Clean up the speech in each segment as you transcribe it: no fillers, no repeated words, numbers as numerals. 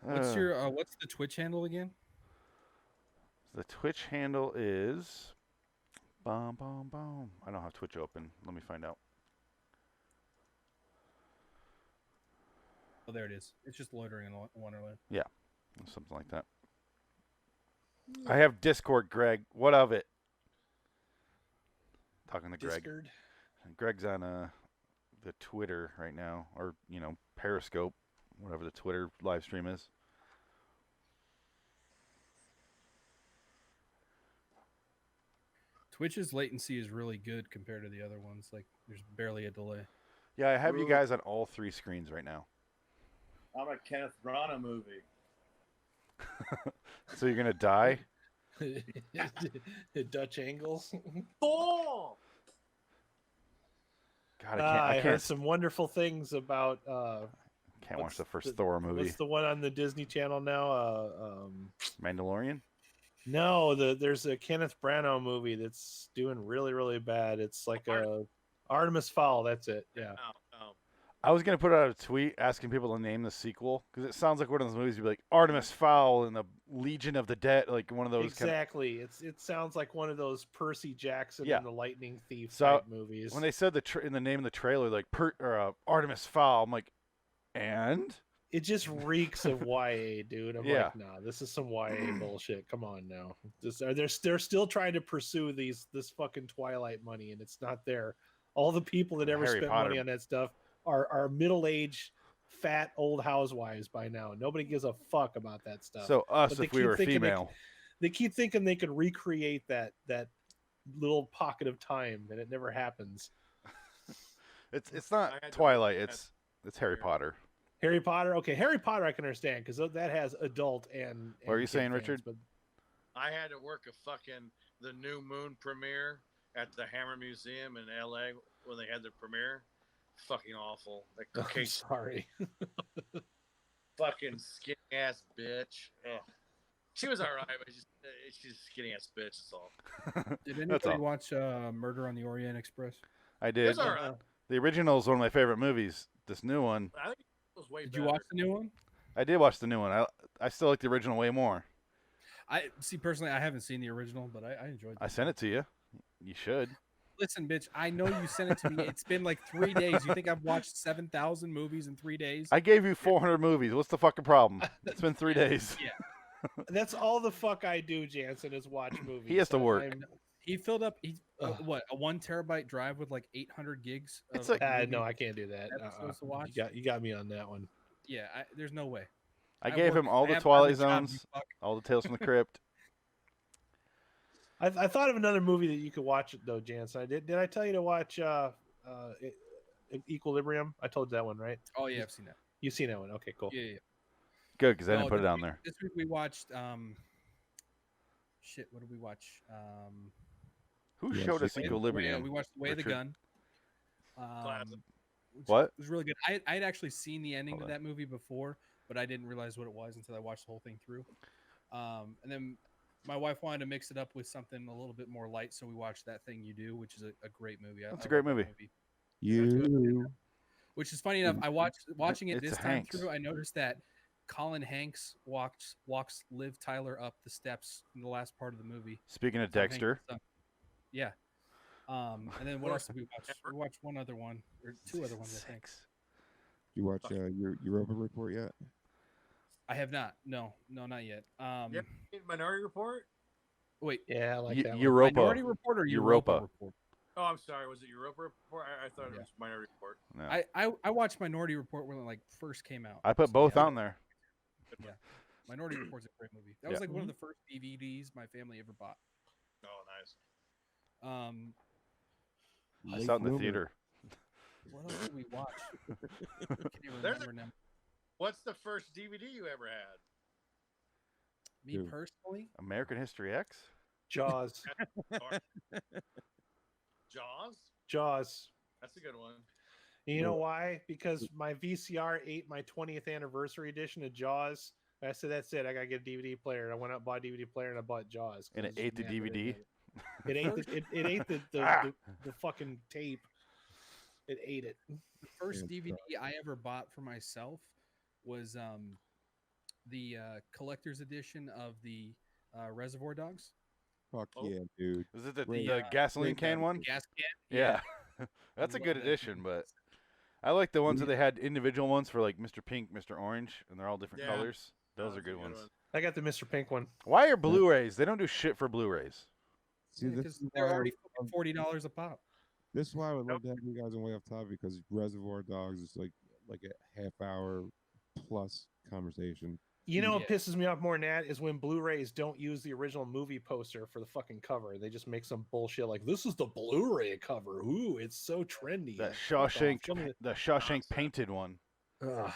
What's the Twitch handle again? The Twitch handle is boom boom boom. I don't have Twitch open. Let me find out. Oh, there it is. It's just loitering in Wonderland. Yeah, something like that. I have Discord, Greg. What of it? Talking to Greg. Discord. Greg's on the Twitter right now, or Periscope, whatever the Twitter live stream is. Twitch's latency is really good compared to the other ones. Like, there's barely a delay. Yeah, I have you guys on all 3 screens right now. I'm a Kenneth Branagh movie. So you're gonna die? Dutch angles. Oh! God, I heard some wonderful things about. Can't watch the first Thor movie. What's the one on the Disney Channel now? Mandalorian? No, there's a Kenneth Branagh movie that's doing really, really bad. It's like a Artemis Fowl. That's it. Yeah. No. I was gonna put out a tweet asking people to name the sequel because it sounds like one of those movies. You'd be like Artemis Fowl and the Legion of the Dead, like one of those. Exactly. It sounds like one of those Percy Jackson and the Lightning Thief type movies. When they said in the name of the trailer, like Artemis Fowl, I'm like, and it just reeks of YA, dude. I'm like, nah, this is some YA bullshit. Come on now. They're still trying to pursue this fucking Twilight money, and it's not there. All the people that ever spent money on that stuff are middle-aged, fat, old housewives by now. Nobody gives a fuck about that stuff. So if we were female. They keep thinking they could recreate that little pocket of time, and it never happens. It's not Twilight. It's Harry Potter. Harry Potter? Okay, Harry Potter I can understand, because that has adult and what are you saying, Richard? But I had to work the New Moon premiere at the Hammer Museum in LA when they had the premiere. Fucking awful. Like, okay, sorry. Fucking skinny ass bitch. Ugh. She was alright, but she's a skinny ass bitch. That's all. Did anybody watch Murder on the Orient Express? I did. It was alright. The original is one of my favorite movies. This new one. I think it was way Did better. you watch the new one? I did watch the new one. I still like the original way more. I see personally. I haven't seen the original, but I enjoyed it. I sent it to you. You should. Listen, bitch, I know you sent it to me. It's been like 3 days. You think I've watched 7,000 movies in 3 days? I gave you 400 movies. What's the fucking problem? It's been 3 days. Yeah. That's all the fuck I do, Jansen, is watch movies. He has to work. He filled up a 1 terabyte drive with like 800 gigs. It's like no, I can't do that. To watch? You got me on that one. Yeah, there's no way. I gave him all the Twilight Zones, all the Tales from the Crypt. I thought of another movie that you could watch though, Jansen. Did I tell you to watch Equilibrium? I told you that one, right? Oh yeah, I've seen that. You've seen that one? Okay, cool. Yeah. Good, because I didn't put it on there. This week we watched shit. What did we watch? Who showed us Equilibrium? We watched The Way of the Gun. What? It was really good. I had actually seen the ending to that movie before, but I didn't realize what it was until I watched the whole thing through. And then my wife wanted to mix it up with something a little bit more light, so we watched That Thing You Do, which is a great movie. That's a great movie. Which is funny enough. I watching it this time through. I noticed that Colin Hanks walks Liv Tyler up the steps in the last part of the movie. Speaking of Dexter. Yeah. And then what else did we watch? We watched one other one or two other ones, I think. You watch your Europa Report yet? I have not. No, not yet. Minority Report? Wait. Yeah, I like that Europa. Minority Report or Europa Report? Oh, I'm sorry. Was it Europa Report? I thought it was Minority Report. No. I watched Minority Report when it first came out. I put both on there. Yeah. Minority Report's a great movie. That was like one of the first DVDs my family ever bought. Oh, nice. I saw it in the theater. What else did we watch? I can't even remember now. What's the first DVD you ever had? Me personally? American History X? Jaws. Jaws? That's a good one. You know why? Because my VCR ate my 20th anniversary edition of Jaws. I said, that's it. I got to get a DVD player. And I went out and bought a DVD player and I bought Jaws. And it ate the DVD? It ate the fucking tape. It ate it. The first DVD I ever bought for myself was the collector's edition of the Reservoir Dogs. Fuck Oh. yeah, dude. Is it the Great. gasoline can one? Gas can. Yeah. That's a love good that edition, thing. but I like the ones Yeah. that they had individual ones for like Mr. Pink, Mr. Orange, and they're all different Yeah. colors. Those are That's a good ones. one. I got the Mr. Pink one. Why are Blu-rays? They don't do shit for Blu-rays. See, this Because is they're why I already would- fucking $40 a pop. this is why I would love to have you guys on Way Off Topic, because Reservoir Dogs is like a half hour plus conversation. You know what Yeah. pisses me off more than that is when Blu-rays don't use the original movie poster for the fucking cover. They just make some bullshit like, this is the Blu-ray cover. Ooh, it's so trendy. That Like, fuck off. Shawshank, Show me the- the Shawshank painted one. Ugh, Sorry,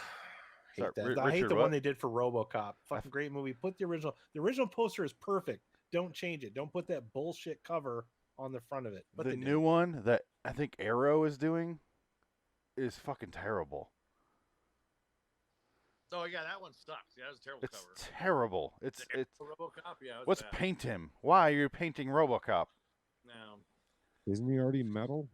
hate that. I Richard, hate the what? one they did for RoboCop. Fucking great movie. Put the original. The original poster is perfect. Don't change it. Don't put that bullshit cover on the front of it. But The they new do. one that I think Arrow is doing is fucking terrible. Oh yeah, that one sucks. Yeah, that was a terrible It's cover. terrible. It's The RoboCop, yeah. It was let's bad. paint him. Why are you painting RoboCop? No. Isn't he already metal?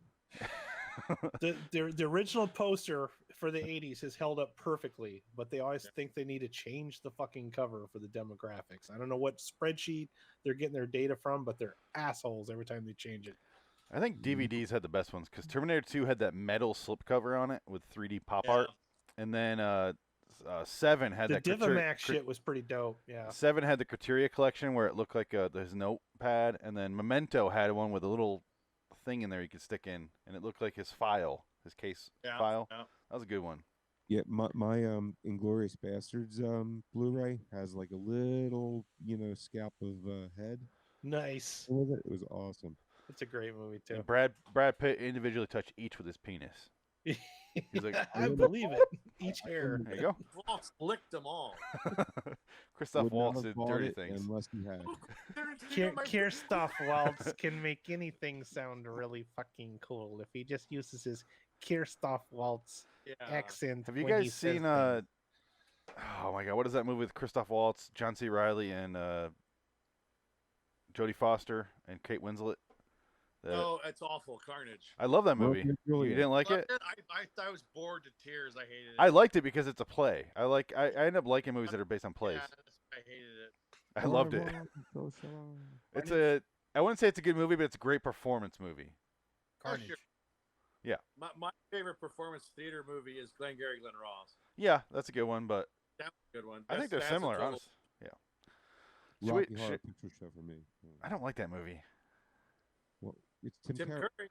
The original poster for the 80s has held up perfectly, but they always think they need to change the fucking cover for the demographics. I don't know what spreadsheet they're getting their data from, but they're assholes every time they change it. I think DVDs had the best ones because Terminator 2 had that metal slipcover on it with 3D pop Yeah. art, and then 7 had The that Divimax shit was pretty dope. Yeah. 7 had the Criteria collection where it looked like his notepad, and then Memento had one with a little thing in there you could stick in, and it looked like his file, his case Yeah. file. Yeah. That was a good one. Yeah, my Inglorious Bastards Blu-ray has like a little scalp of head Nice. with it. It was awesome. It's a great movie too. And Brad Pitt individually touched each with his penis. He's like, I believe it. Each hair. there you go. Waltz licked them all. Christoph Would not Waltz have did bought dirty it things. unless he had. Kirstoff Waltz can make anything sound really fucking cool if he just uses his Kirstoff Waltz Yeah. accent. Have you when he guys says seen things. oh my god, what is that movie with Christoph Waltz, John C. Reilly, and Jodie Foster and Kate Winslet? No, it's awful. Carnage. I love that movie. Romeo and Juliet. You didn't like Loved it? I was bored to tears. I hated it. I liked it because it's a play. I end up liking movies that are based on plays. Yeah, I hated it. I loved it. So shall I. It's I wouldn't say it's a good movie, but it's a great performance movie. Carnage. sure. Yeah. My favorite performance theater movie is Glengarry Glen Ross. Yeah, that's a good one, but That was a good one. I think they're That's a similar, total- honestly. Yeah. Should we- Rocky Horror Picture Show for me. I don't like that movie. Well, it's Tim, Tim Curry. Curry.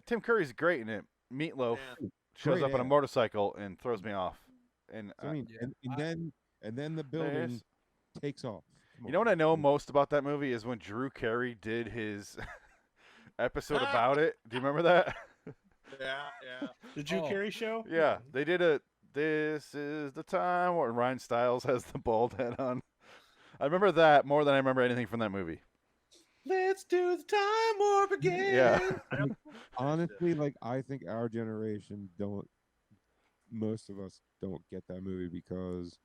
Tim Curry's great in it. Meatloaf Yeah. shows Great up on a ad. motorcycle and throws me off. And I mean, Yeah. and then the building there's- takes off. Come you know on. what I know most about that movie is when Drew Carey did his episode about it. Do you remember that? Yeah. The Drew Oh. Carey show? Yeah, they did a "This is the time" where Ryan Stiles has the bald head on. I remember that more than I remember anything from that movie. Let's do the time warp again. Yeah. Honestly, like I think our generation most of us don't get that movie because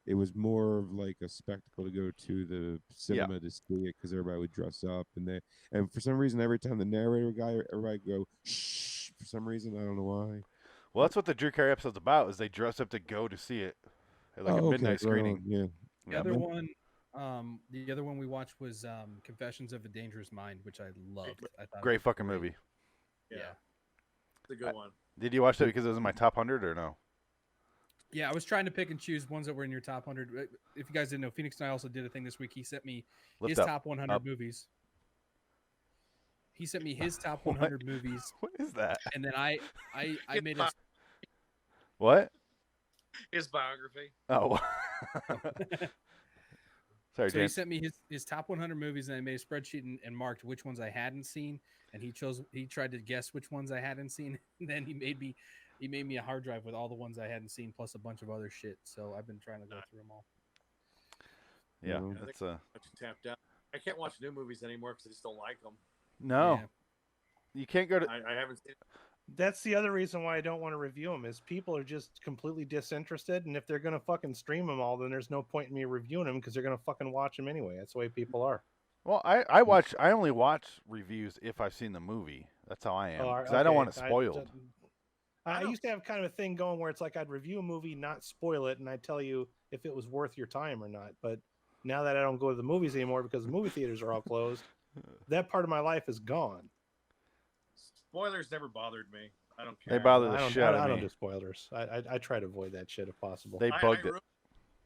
it was more of like a spectacle to go to the cinema to see it because everybody would dress up and for some reason every time the narrator guy everybody would go shh for some reason I don't know why. Well, that's what the Drew Carey episode's about. Is they dress up to go to see it at like a Oh, midnight okay, right screening. on, yeah. The Yeah. other one we watched was Confessions of a Dangerous Mind, which I loved. I thought it Great was fucking movie. Yeah. Yeah. It's a good one. Did you watch that because it was in my top 100 or no? Yeah, I was trying to pick and choose ones that were in your top 100. If you guys didn't know, Phoenix and I also did a thing this week. He sent me Lift his up. top 100 Up. movies. He sent me his top What? 100 movies, What is that? and then I made a What? His biography. Oh. Sorry, So he James. sent me his top 100 movies, and I made a spreadsheet and marked which ones I hadn't seen, and he tried to guess which ones I hadn't seen, and then he made me a hard drive with all the ones I hadn't seen plus a bunch of other shit. So I've been trying to go through them all. Yeah, Mhm. I that's think I just tapped out. I can't watch new movies anymore because I just don't like them. no. Yeah. You can't go to. I haven't seen. That's the other reason why I don't want to review them is people are just completely disinterested, and if they're gonna fucking stream them all, then there's no point in me reviewing them because they're gonna fucking watch them anyway. That's the way people are. Well, I only watch reviews if I've seen the movie. That's how I am. Oh, 'Cause I don't okay, want it spoiled. I used to have kind of a thing going where it's like I'd review a movie, not spoil it, and I'd tell you if it was worth your time or not. But now that I don't go to the movies anymore because the movie theaters are all closed, that part of my life is gone. Spoilers never bothered me. I don't care. They bother the shit out of me. I don't do spoilers. I try to avoid that shit if possible. They bugged it.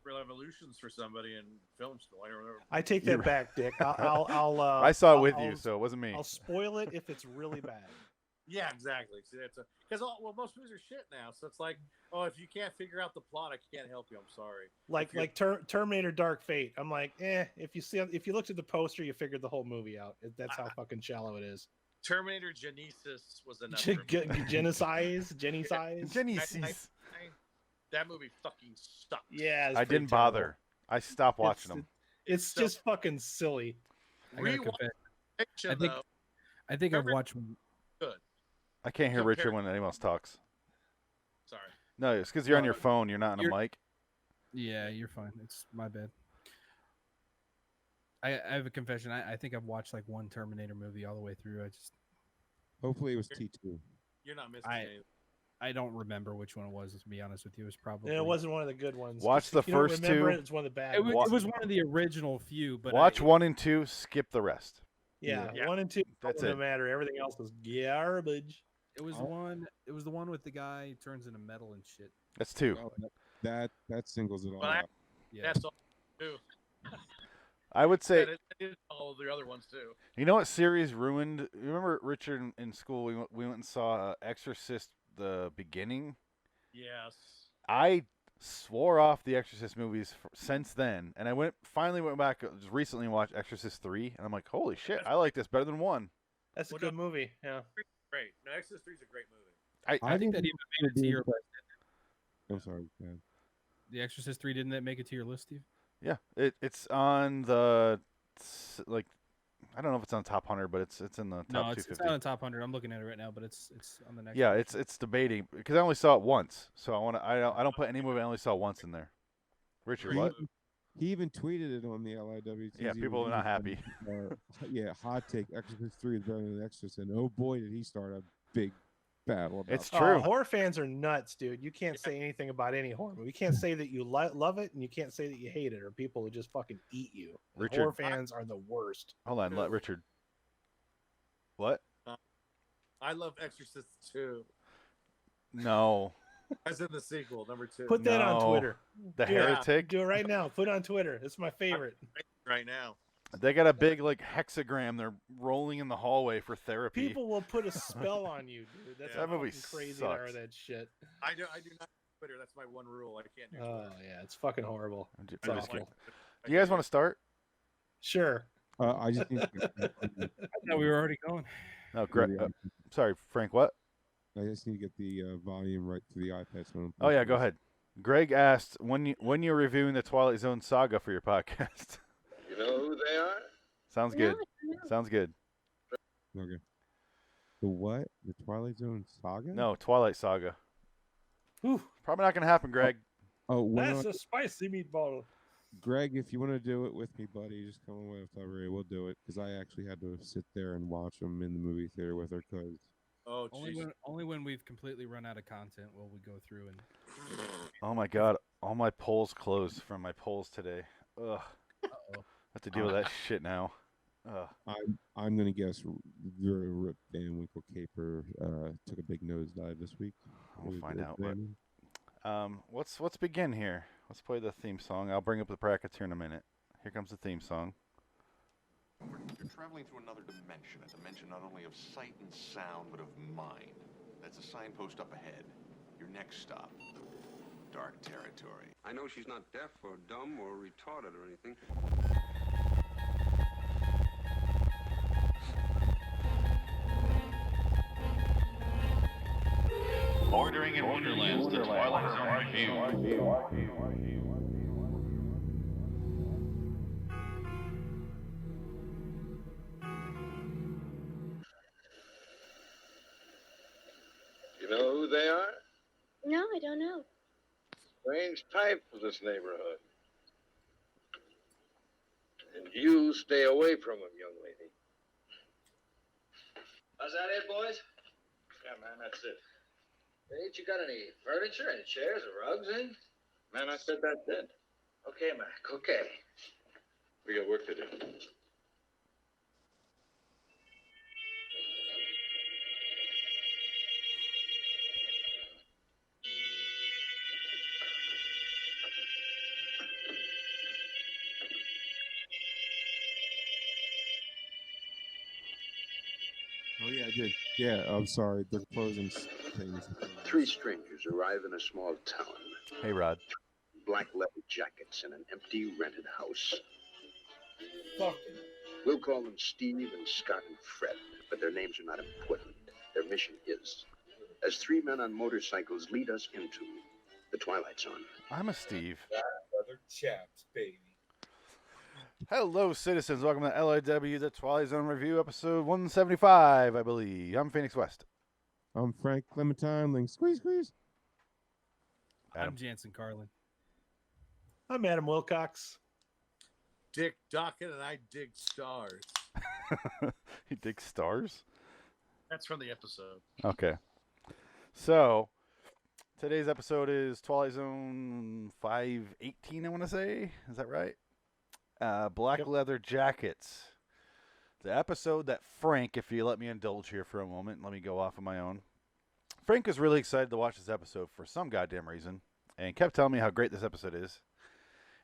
Revolutions for somebody in film school. I take that back, Dick. I'll I saw it with you, so it wasn't me. I'll spoil it if it's really bad. Yeah, exactly. See, that's because most movies are shit now. So it's like, oh, if you can't figure out the plot, I can't help you. I'm sorry. Like Terminator: Dark Fate. I'm like, if you looked at the poster, you figured the whole movie out. That's how fucking shallow it is. Terminator Genesis was enough. Genesis. That movie fucking sucks. Yeah, I didn't bother. I stopped watching them. It's just fucking silly. I think I've watched. Good. I can't hear Richard when anyone else talks. Sorry. No, it's because you're on your phone. You're not on a mic. Yeah, you're fine. It's my bad. I have a confession. I think I've watched like one Terminator movie all the way through. Hopefully it was T2. You're not missing anything. I don't remember which one it was, to be honest with you. It was probably... Yeah, it wasn't one of the good ones. Watch the first two. It's one of the bad ones. It was one of the original few. But watch 1 and 2, skip the rest. Yeah, 1 and 2 That's doesn't matter. Everything else is garbage. It was the one with the guy who turns into metal and shit. That's 2. Oh, that singles it all out. Yeah. That's all too. I would say all the other ones too. You know what series ruined? You remember Richard in school? We went and saw Exorcist the beginning. Yes. I swore off the Exorcist movies since then, and I finally went back just recently and watched Exorcist 3, and I'm like, holy shit, I like this better than 1. That's a good movie. Yeah. Great. No, Exorcist 3 is a great movie. I think that even made it to your list. I'm sorry, man. The Exorcist 3, didn't that make it to your list, Steve? Yeah, it's on the I don't know if it's on the top 100, but it's in the top 250. It's not on the top 100. I'm looking at it right now, but it's on the next. Yeah, it's debating because I only saw it once, so I don't put any movie I only saw once in there. Richard, what? He even tweeted it on the LIW. Yeah, people are not happy. Yeah, hot take. Exorcist 3 is better than Exorcist, and oh boy, did he start a big battle about It's true. Horror fans are nuts, dude. You can't say anything about any horror movie. You can't say that you love it, and you can't say that you hate it, or people will just fucking eat you. Richard, horror fans are the worst. Hold on, let Richard. What? I love Exorcist 2. No. As in the sequel, number 2. Put that on Twitter. The Heretic? Do it right now. Put it on Twitter. It's my favorite. Right now. They got a big hexagram. They're rolling in the hallway for therapy. People will put a spell on you, dude. That's that movie crazy. Sucks. That shit. I do not Twitter. That's my one rule. I can't do Twitter. Oh yeah, it's fucking horrible. It's awful. Do you guys want to start? Sure. I just need No, we were already going. No, Greg. Sorry, Frank. What? I just need to get the volume right through the iPad. So oh yeah, go ahead. Greg asked when you're reviewing the Twilight Zone saga for your podcast. You know who they are? Sounds good. Sounds good. Okay. The what? The Twilight Zone saga? No, Twilight Saga. Whew. Probably not gonna happen, Greg. Oh, that's a spicy meatball. Greg, if you want to do it with me, buddy, just come away with February. We'll do it because I actually had to sit there and watch them in the movie theater with her. Because only when we've completely run out of content will we go through and. Oh my God! All my polls closed from my polls today. Ugh. I have to deal with that shit now. I'm gonna guess Rip Van Winkle Caper took a big nosedive this week. We'll find out. But, let's begin here. Let's play the theme song. I'll bring up the brackets here in a minute. Here comes the theme song. You're traveling through another dimension, a dimension not only of sight and sound, but of mind. That's a signpost up ahead. Your next stop, dark territory. I know she's not deaf or dumb or retarded or anything. Bordering in Wonderland's The Twilight Zone Review. You know who they are? No, I don't know. Strange type of this neighborhood. And you stay away from them, young lady. Is that it, boys? Yeah, man, that's it. Ain't you got any furniture, any chairs or rugs, eh? Man, I said that then. Okay, Mac, okay. We got work to do. Oh yeah, I did. Yeah, I'm sorry. They're closing things. 3 strangers arrive in a small town. Hey, Rod. Black leather jackets in an empty rented house. Fuck. We'll call them Steve and Scott and Fred, but their names are not important. Their mission is. As 3 men on motorcycles lead us into the Twilight Zone. I'm a Steve. Leather chaps, baby. Hello, citizens. Welcome to LIW The Twilight Zone Review, episode 175, I believe. I'm Phoenix West. I'm Frank Clementine. Link, squeeze, squeeze. Adam. I'm Jansen Carlin. I'm Adam Wilcox. Dick Dockett, and I dig stars. You dig stars? That's from the episode. Okay. So, today's episode is Twilight Zone 518, I want to say. Is that right? Black leather jackets. The episode that Frank, if you let me indulge here for a moment, let me go off on my own. Frank was really excited to watch this episode for some goddamn reason and kept telling me how great this episode is.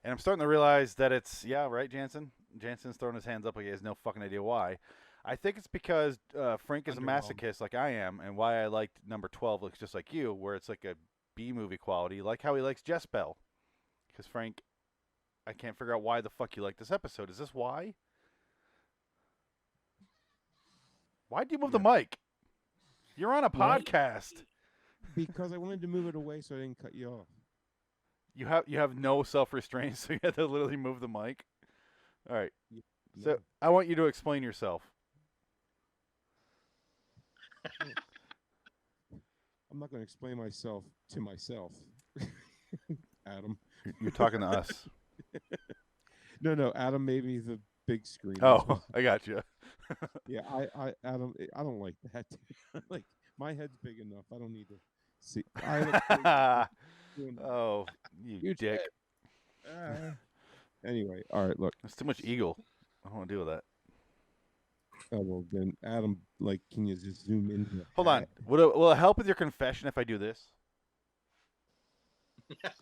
And I'm starting to realize that it's, yeah, right, Jansen? Jansen's throwing his hands up like he has no fucking idea why. I think it's because Frank is a masochist like I am, and why I liked number 12 looks just like you, where it's like a B-movie quality, like how he likes Jess Bell. Because Frank, I can't figure out why the fuck you like this episode. Is this why? Why'd you move the mic? You're on a podcast. Because I wanted to move it away so I didn't cut you off. You have no self-restraint, so you had to literally move the mic. All right. Yeah. So I want you to explain yourself. I'm not going to explain myself to myself, Adam. You're talking to us. No, Adam made me the big screen. Oh, I got you. Yeah, Adam, I don't like that. Like, my head's big enough. I don't need to see. Oh, you dick. Anyway, all right, look. That's too much eagle. I don't want to deal with that. Oh, well, then, Adam, like, can you just zoom in here? Hold on. Will it help with your confession if I do this?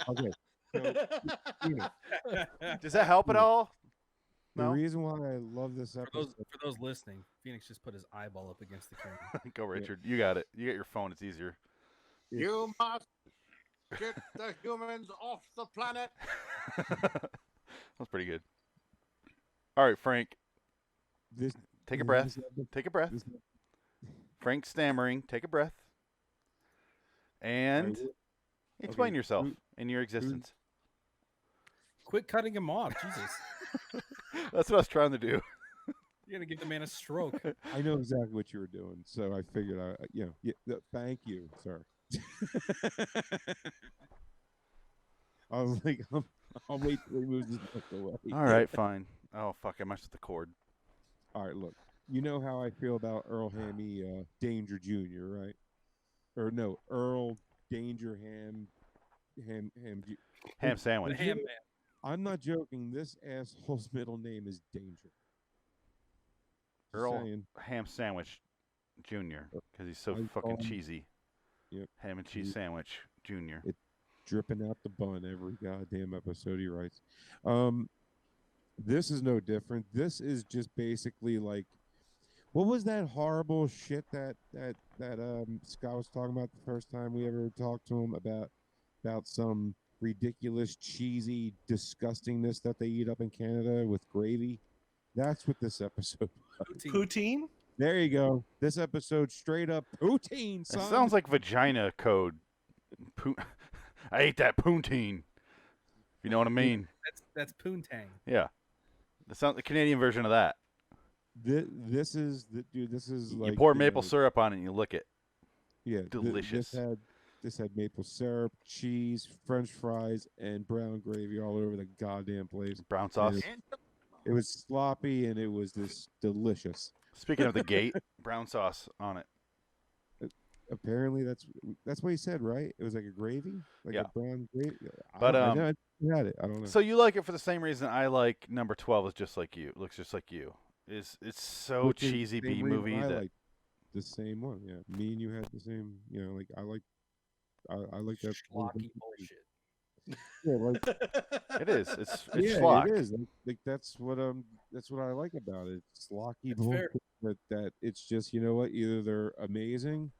Okay. So, does that help at all? The No? reason why I love this episode. For those listening, Phoenix just put his eyeball up against the camera. Go, Richard. You got it. You got your phone. It's easier. You must get the humans off the planet. That's pretty good. All right, Frank. Take a breath. Take a breath. Frank stammering. Take a breath. And explain yourself and your existence. Quit cutting him off, Jesus. That's what I was trying to do. You're gonna give the man a stroke. I know exactly what you were doing, so I figured out. Thank you, sir. I was like, I'll wait till he moves his book away. All right, fine. Oh fuck! I messed with the cord. All right, look. You know how I feel about Earl Hammy Danger Jr., right? Or no, Earl Danger Ham Sandwich. The ham man. I'm not joking. This asshole's middle name is Danger. Earl Ham Sandwich Jr. Because he's so fucking cheesy. Yep. Ham and cheese sandwich Jr. It's dripping out the bun every goddamn episode he writes. This is no different. This is just basically like, what was that horrible shit that Scott was talking about the first time we ever talked to him about some ridiculous, cheesy disgustingness that they eat up in Canada with gravy? That's what this episode was. Poutine? There you go. This episode straight up poutine, son. It sounds like vagina code. I ate that poutine. If you know what I mean. That's poontang. Yeah. That sounds the Canadian version of that. This is like you pour maple syrup on it and you lick it. Yeah, delicious. This had maple syrup, cheese, French fries, and brown gravy all over the goddamn place. Brown sauce. It was sloppy and it was this delicious. Speaking of the gate, brown sauce on it. apparently that's what he said, right? It was like a gravy, like Yeah. a brown gravy. But I had it. I don't know. So you like it for the same reason I like number 12 is just like you. It looks just like you. It's so Which is cheesy the same B reason movie I that like the same one. Yeah, me and you had the same. You know, like I like that. Schlocky bullshit. Yeah, like it is. It's yeah, schlock. it is. Like that's what I like about it. It's schlocky bullshit. That it's just, you know what? Either they're amazing,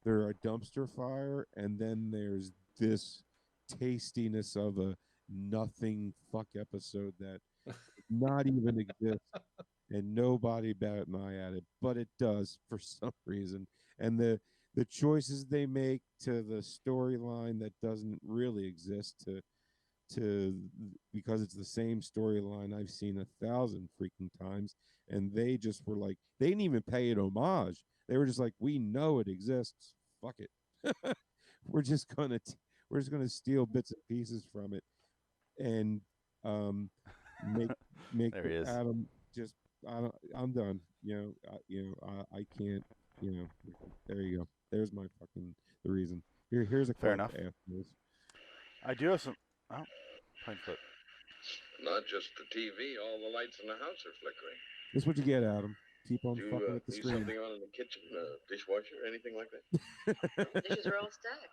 they're a dumpster fire, and then there's this tastiness of a nothing fuck episode that not even exists, and nobody bat an eye at it, but it does for some reason. And the choices they make to the storyline that doesn't really exist to because it's the same storyline I've seen 1,000 freaking times, and they just were like, they didn't even pay it homage. They were just like, we know it exists, fuck it. we're just gonna steal bits and pieces from it and make There he is. Adam just I'm done. I can't. There you go. There's my fucking the reason. Here's a Fair enough. afterwards. I do have some. Oh, pine foot. Not just the TV. All the lights in the house are flickering. This is what you get, Adam. Keep on fucking with the need screen. something on in the kitchen, dishwasher, anything like that? Dishes are all stacked.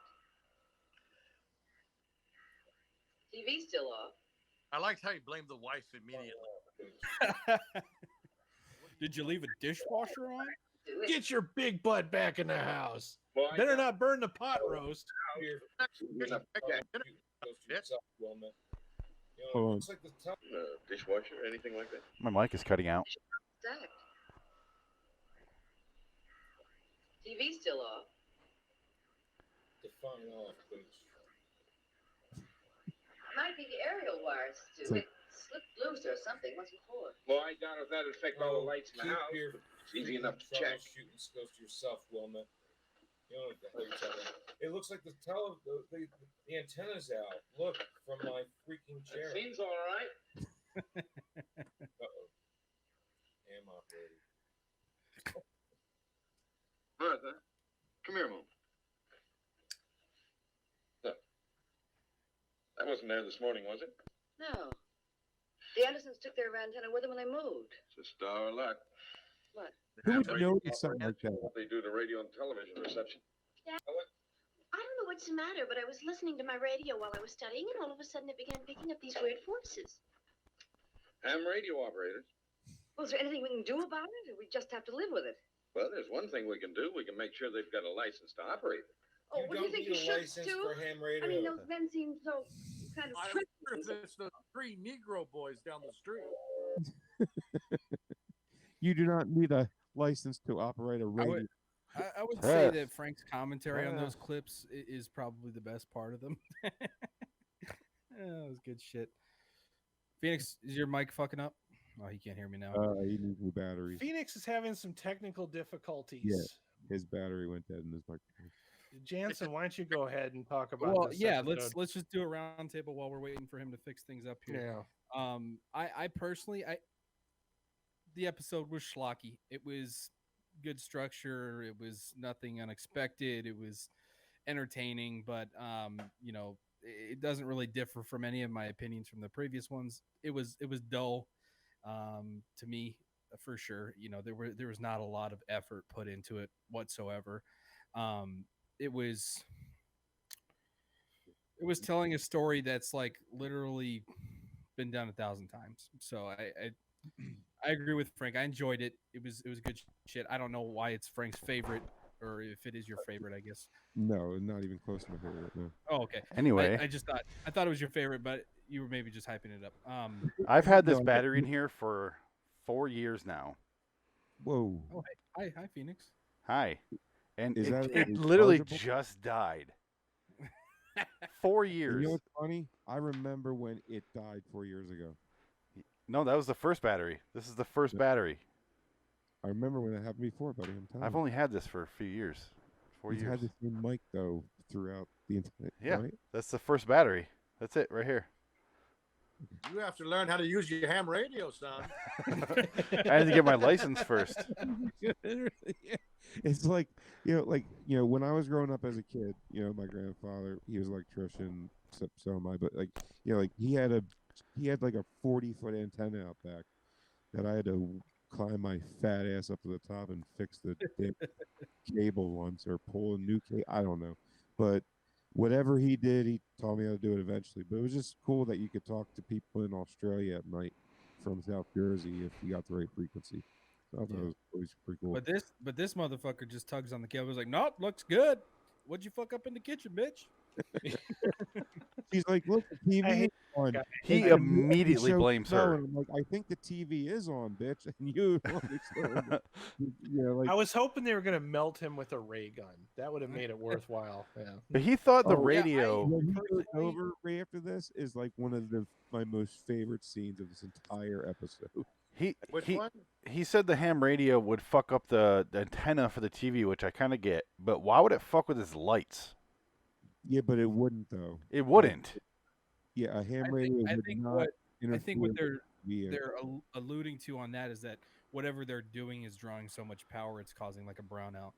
TV's still off. I liked how you blamed the wife immediately. Did you leave a dishwasher on? Get your big butt back in the house. Well, Better not burn the pot roast. Hold on. Dishwasher, anything like that? My mic is cutting out. Stacked. TV's still off. Define off, please. Might be the aerial wires, Stu. It slipped loose or something once before. Well, I doubt if that'd affect all the lights in the house. It's easy enough to check. Shooting goes to yourself, Wilma. You know what the hell you're talking about. It looks like the antenna's out. Look, from my freaking chair. It seems all right. Uh-oh. Am operated. Martha, come here a moment. Look. That wasn't there this morning, was it? No. The Andersons took their antenna with them when they moved. It's just our luck. What? Who would notice something like that? They do the radio and television reception. Yeah. I don't know what's the matter, but I was listening to my radio while I was studying, and all of a sudden it began picking up these weird voices. Ham radio operators. Well, is there anything we can do about it, or we just have to live with it? Well, there's one thing we can do. We can make sure they've got a license to operate it. Oh, You what do you don't think need you a should, license Stu? for ham radio. I mean, those men seem so kind of I tricky. wonder if it's the 3 Negro boys down the street. You do not need a license to operate a radio. I would say that Frank's commentary on those clips is probably the best part of them. That was good shit. Phoenix, is your mic fucking up? Oh, he can't hear me now. He needs new batteries. Phoenix is having some technical difficulties. Yeah, his battery went dead in his microphone. Jansen, why don't you go ahead and talk about Well, this yeah, episode? let's just do a round table while we're waiting for him to fix things up here. Yeah. I personally, the episode was schlocky. It was good structure. It was nothing unexpected. It was entertaining, but it doesn't really differ from any of my opinions from the previous ones. It was dull to me, for sure. There was not a lot of effort put into it whatsoever. It was telling a story that's like literally been done 1,000 times. So I agree with Frank. I enjoyed it. It was good shit. I don't know why it's Frank's favorite, or if it is your favorite, I guess. No, not even close to my favorite. No. Oh, okay. Anyway, I thought it was your favorite, but you were maybe just hyping it up. I've had this battery in here for 4 years now. Whoa. Oh, hey. Hi, Phoenix. Hi. And Is that it a literally chargeable? just died. 4 years. You know what's funny? I remember when it died 4 years ago. No, that was the first battery. This is the first battery. I remember when that happened before, buddy. I'm telling I've you. only had this for a few years. 4 You've years. had the same mic though throughout the internet. Yeah, Right? that's the first battery. That's it right here. You have to learn how to use your ham radio, son. I had to get my license first. It's like, when I was growing up as a kid, my grandfather, he was an electrician, so am I, but he had like a 40-foot antenna out back that I had to climb my fat ass up to the top and fix the damn cable once, or pull a new cable. I don't know, but whatever he did, he taught me how to do it eventually. But it was just cool that you could talk to people in Australia at night from South Jersey if you got the right frequency. So I thought it was always pretty cool. But this motherfucker just tugs on the cable. He's like, nope, looks good. What'd you fuck up in the kitchen, bitch? He's like, look, the TV is on. He immediately blames her. And I'm like, I think the TV is on, bitch. And you, I was hoping they were gonna melt him with a ray gun. That would have made it worthwhile. Yeah. But he thought the radio. Over right after this is like one of my most favorite scenes of this entire episode. He said the ham radio would fuck up the antenna for the TV, which I kind of get. But why would it fuck with his lights? Yeah, but it wouldn't though. It wouldn't. Yeah, a ham radio would not. I think what they're alluding to on that is that whatever they're doing is drawing so much power, it's causing like a brownout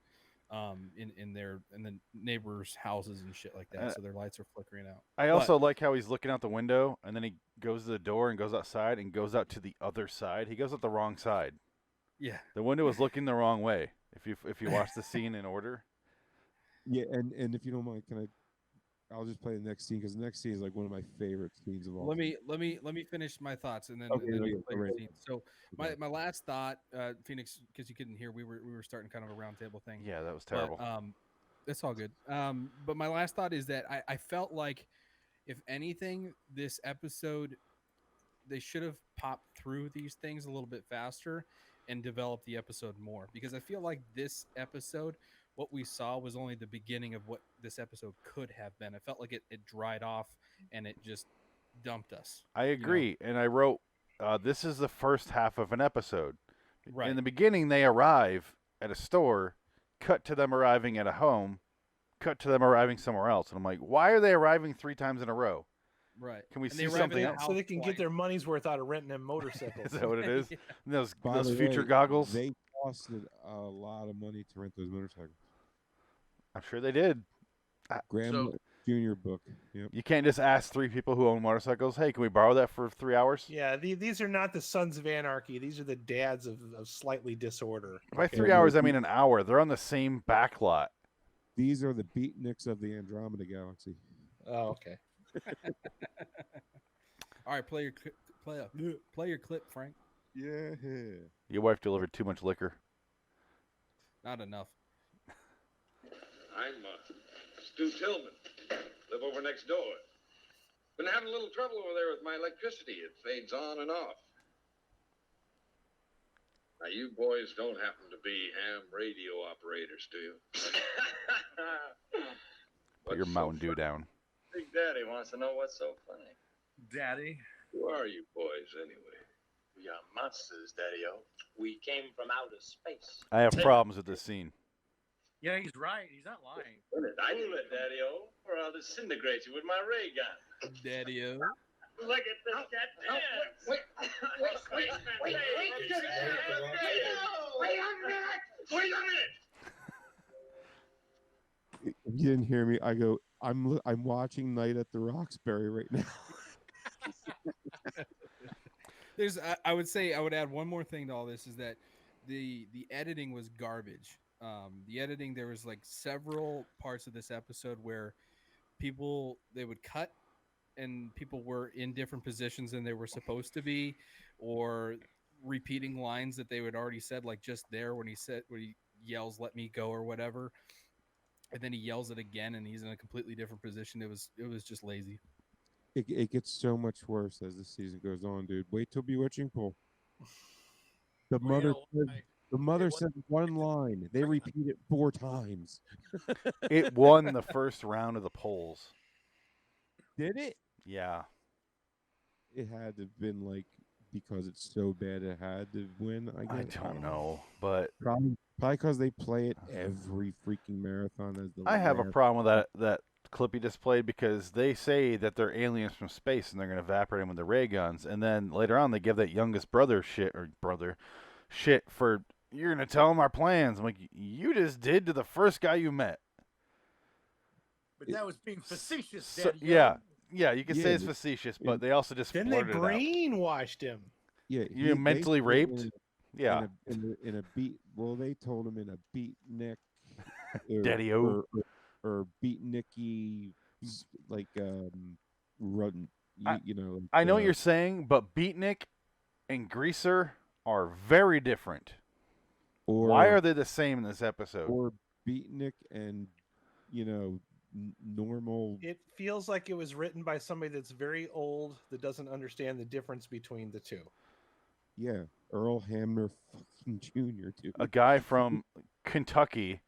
in the neighbors' houses and shit like that. So their lights are flickering out. I also like how he's looking out the window and then he goes to the door and goes outside and goes out to the other side. He goes out the wrong side. Yeah, the window is looking the wrong way. If you watch the scene in order. Yeah, and if you don't mind, I'll just play the next scene because the next scene is like one of my favorite scenes of all. Let me finish my thoughts and then, okay, and then okay, play your right. scene. So my last thought, Phoenix, because you couldn't hear, we were starting kind of a roundtable thing. Yeah, that was terrible. But, it's all good. But my last thought is that I felt like, if anything, this episode, they should have popped through these things a little bit faster and developed the episode more, because I feel like this episode, what we saw was only the beginning of what this episode could have been. It felt like it dried off and it just dumped us. I agree. And I wrote, this is the first half of an episode. Right. In the beginning, they arrive at a store, cut to them arriving at a home, cut to them arriving somewhere else. And I'm like, why are they arriving 3 times in a row? Right. Can we see something else? So they can get their money's worth out of renting them motorcycles. Is that what it is? Yeah. Those future goggles? They costed a lot of money to rent those motorcycles. I'm sure they did. Graham Jr. book. Yep. You can't just ask 3 people who own motorcycles, hey, can we borrow that for 3 hours? Yeah, these are not the Sons of Anarchy. These are the dads of slightly disorder. By 3 hours, I mean an hour. They're on the same back lot. These are the beatniks of the Andromeda Galaxy. Oh, okay. All right, play your clip, Frank. Yeah. Your wife delivered too much liquor. Not enough. I'm Stu Tillman. Live over next door. Been having a little trouble over there with my electricity. It fades on and off. Now, you boys don't happen to be ham radio operators, do you? Put your Mountain Dew down. Big Daddy wants to know what's so funny. Daddy? Who are you boys, anyway? We are monsters, Daddy-O. We came from outer space. I have problems with this scene. Yeah, he's right. He's not lying. I knew it, Daddy-O, or I'll disintegrate you with my ray gun. Daddy-O. Look at this cat dance. Wait a minute. If you didn't hear me, I go, I'm watching Night at the Roxbury right now. I would add one more thing to all this, is that the editing was garbage. The editing, there was like several parts of this episode where they would cut and people were in different positions than they were supposed to be, or repeating lines that they would already said, like just there when he yells, "Let me go," or whatever. And then he yells it again and he's in a completely different position. It was just lazy. It gets so much worse as the season goes on, dude. Wait till Bewitching Pool. The mother said one line. They repeat it 4 times. It won the first round of the polls. Did it? Yeah. It had to have been like, because it's so bad it had to win, I guess. I don't know, but probably because they play it every freaking marathon as the I have a problem with that clip he just played because they say that they're aliens from space and they're going to evaporate them with the ray guns. And then later on, they give that youngest brother shit for, you're going to tell him our plans. I'm like, you just did to the first guy you met. But that was being facetious, So, Daddy. yeah, you can say it's facetious, but they also just Then they blurted it out. brainwashed him. Yeah, You mentally raped? Yeah. In a beat. Well, they told him in a beatnik, Daddy-o. or beatniky, like rodent. You know. Like, I know what you're saying, but beatnik and greaser are very different. Why are they the same in this episode? Or beatnik and normal. It feels like it was written by somebody that's very old that doesn't understand the difference between the two. Yeah, Earl Hamner fucking Jr. Dude. A guy from Kentucky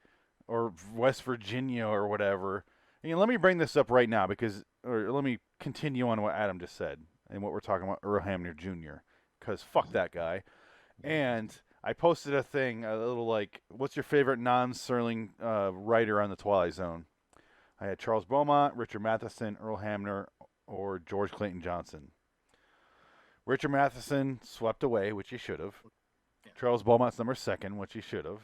or West Virginia or whatever. And let me bring this up right now or let me continue on what Adam just said and what we're talking about Earl Hamner Jr. Because fuck that guy. And I posted a thing, a little like, what's your favorite non-Serling writer on the Twilight Zone? I had Charles Beaumont, Richard Matheson, Earl Hamner, or George Clayton Johnson. Richard Matheson swept away, which he should have. Yeah. Charles Beaumont's number 2, which he should have.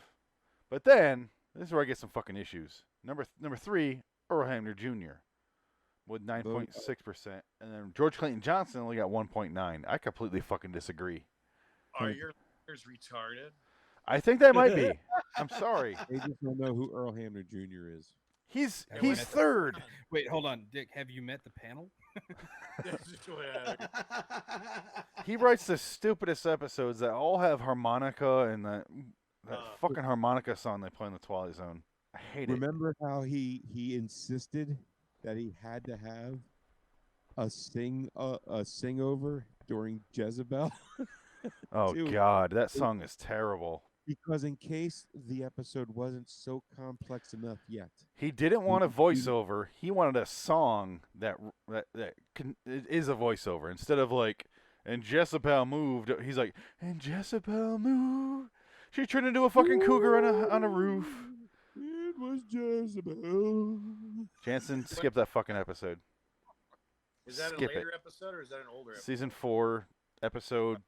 But then, this is where I get some fucking issues. Number 3, Earl Hamner Jr. with 9.6%. And then George Clayton Johnson only got 1.9. I completely fucking disagree. Are your listeners retarded? I think that might be. I'm sorry. They just don't know who Earl Hamner Jr. is. He's third. Wait, hold on, Dick. Have you met the panel? He writes the stupidest episodes that all have harmonica and that fucking harmonica song they play in the Twilight Zone. I hate it. Remember how he insisted that he had to have a sing over during Jezebel? Oh God, that song is terrible. Because in case the episode wasn't so complex enough yet. He didn't want a voiceover. He wanted a song that is a voiceover instead of like, and Jezebel moved. He's like, and Jezebel moved. She turned into a fucking cougar on a roof. It was Jezebel. Jansen, skip that fucking episode. Is that skip a later episode or is that an older episode? Season 4 episode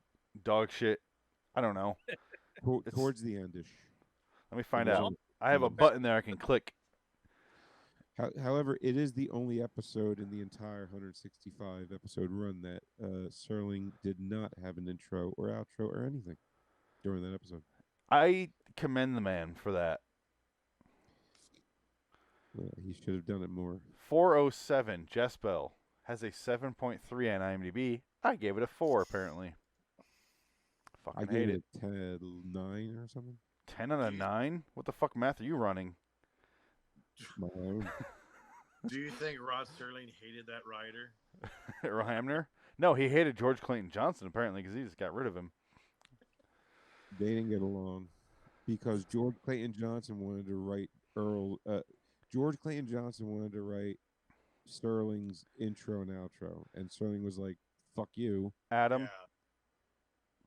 dog shit. I don't know. Towards the endish. Let me find out. I have a button there I can click. However, it is the only episode in the entire 165 episode run that Serling did not have an intro or outro or anything during that episode. I commend the man for that. He should have done it more. 407 Jezebel has a 7.3 on IMDb. I gave it a 4 apparently. I gave it a 10 9 or something. 10 out of 9? What the fuck math are you running? My own. Do you think Rod Serling hated that writer? Earl Hamner? No, he hated George Clayton Johnson apparently because he just got rid of him. They didn't get along because George Clayton Johnson wanted to write George Clayton Johnson wanted to write Serling's intro and outro, and Serling was like, "Fuck you, Adam." Yeah.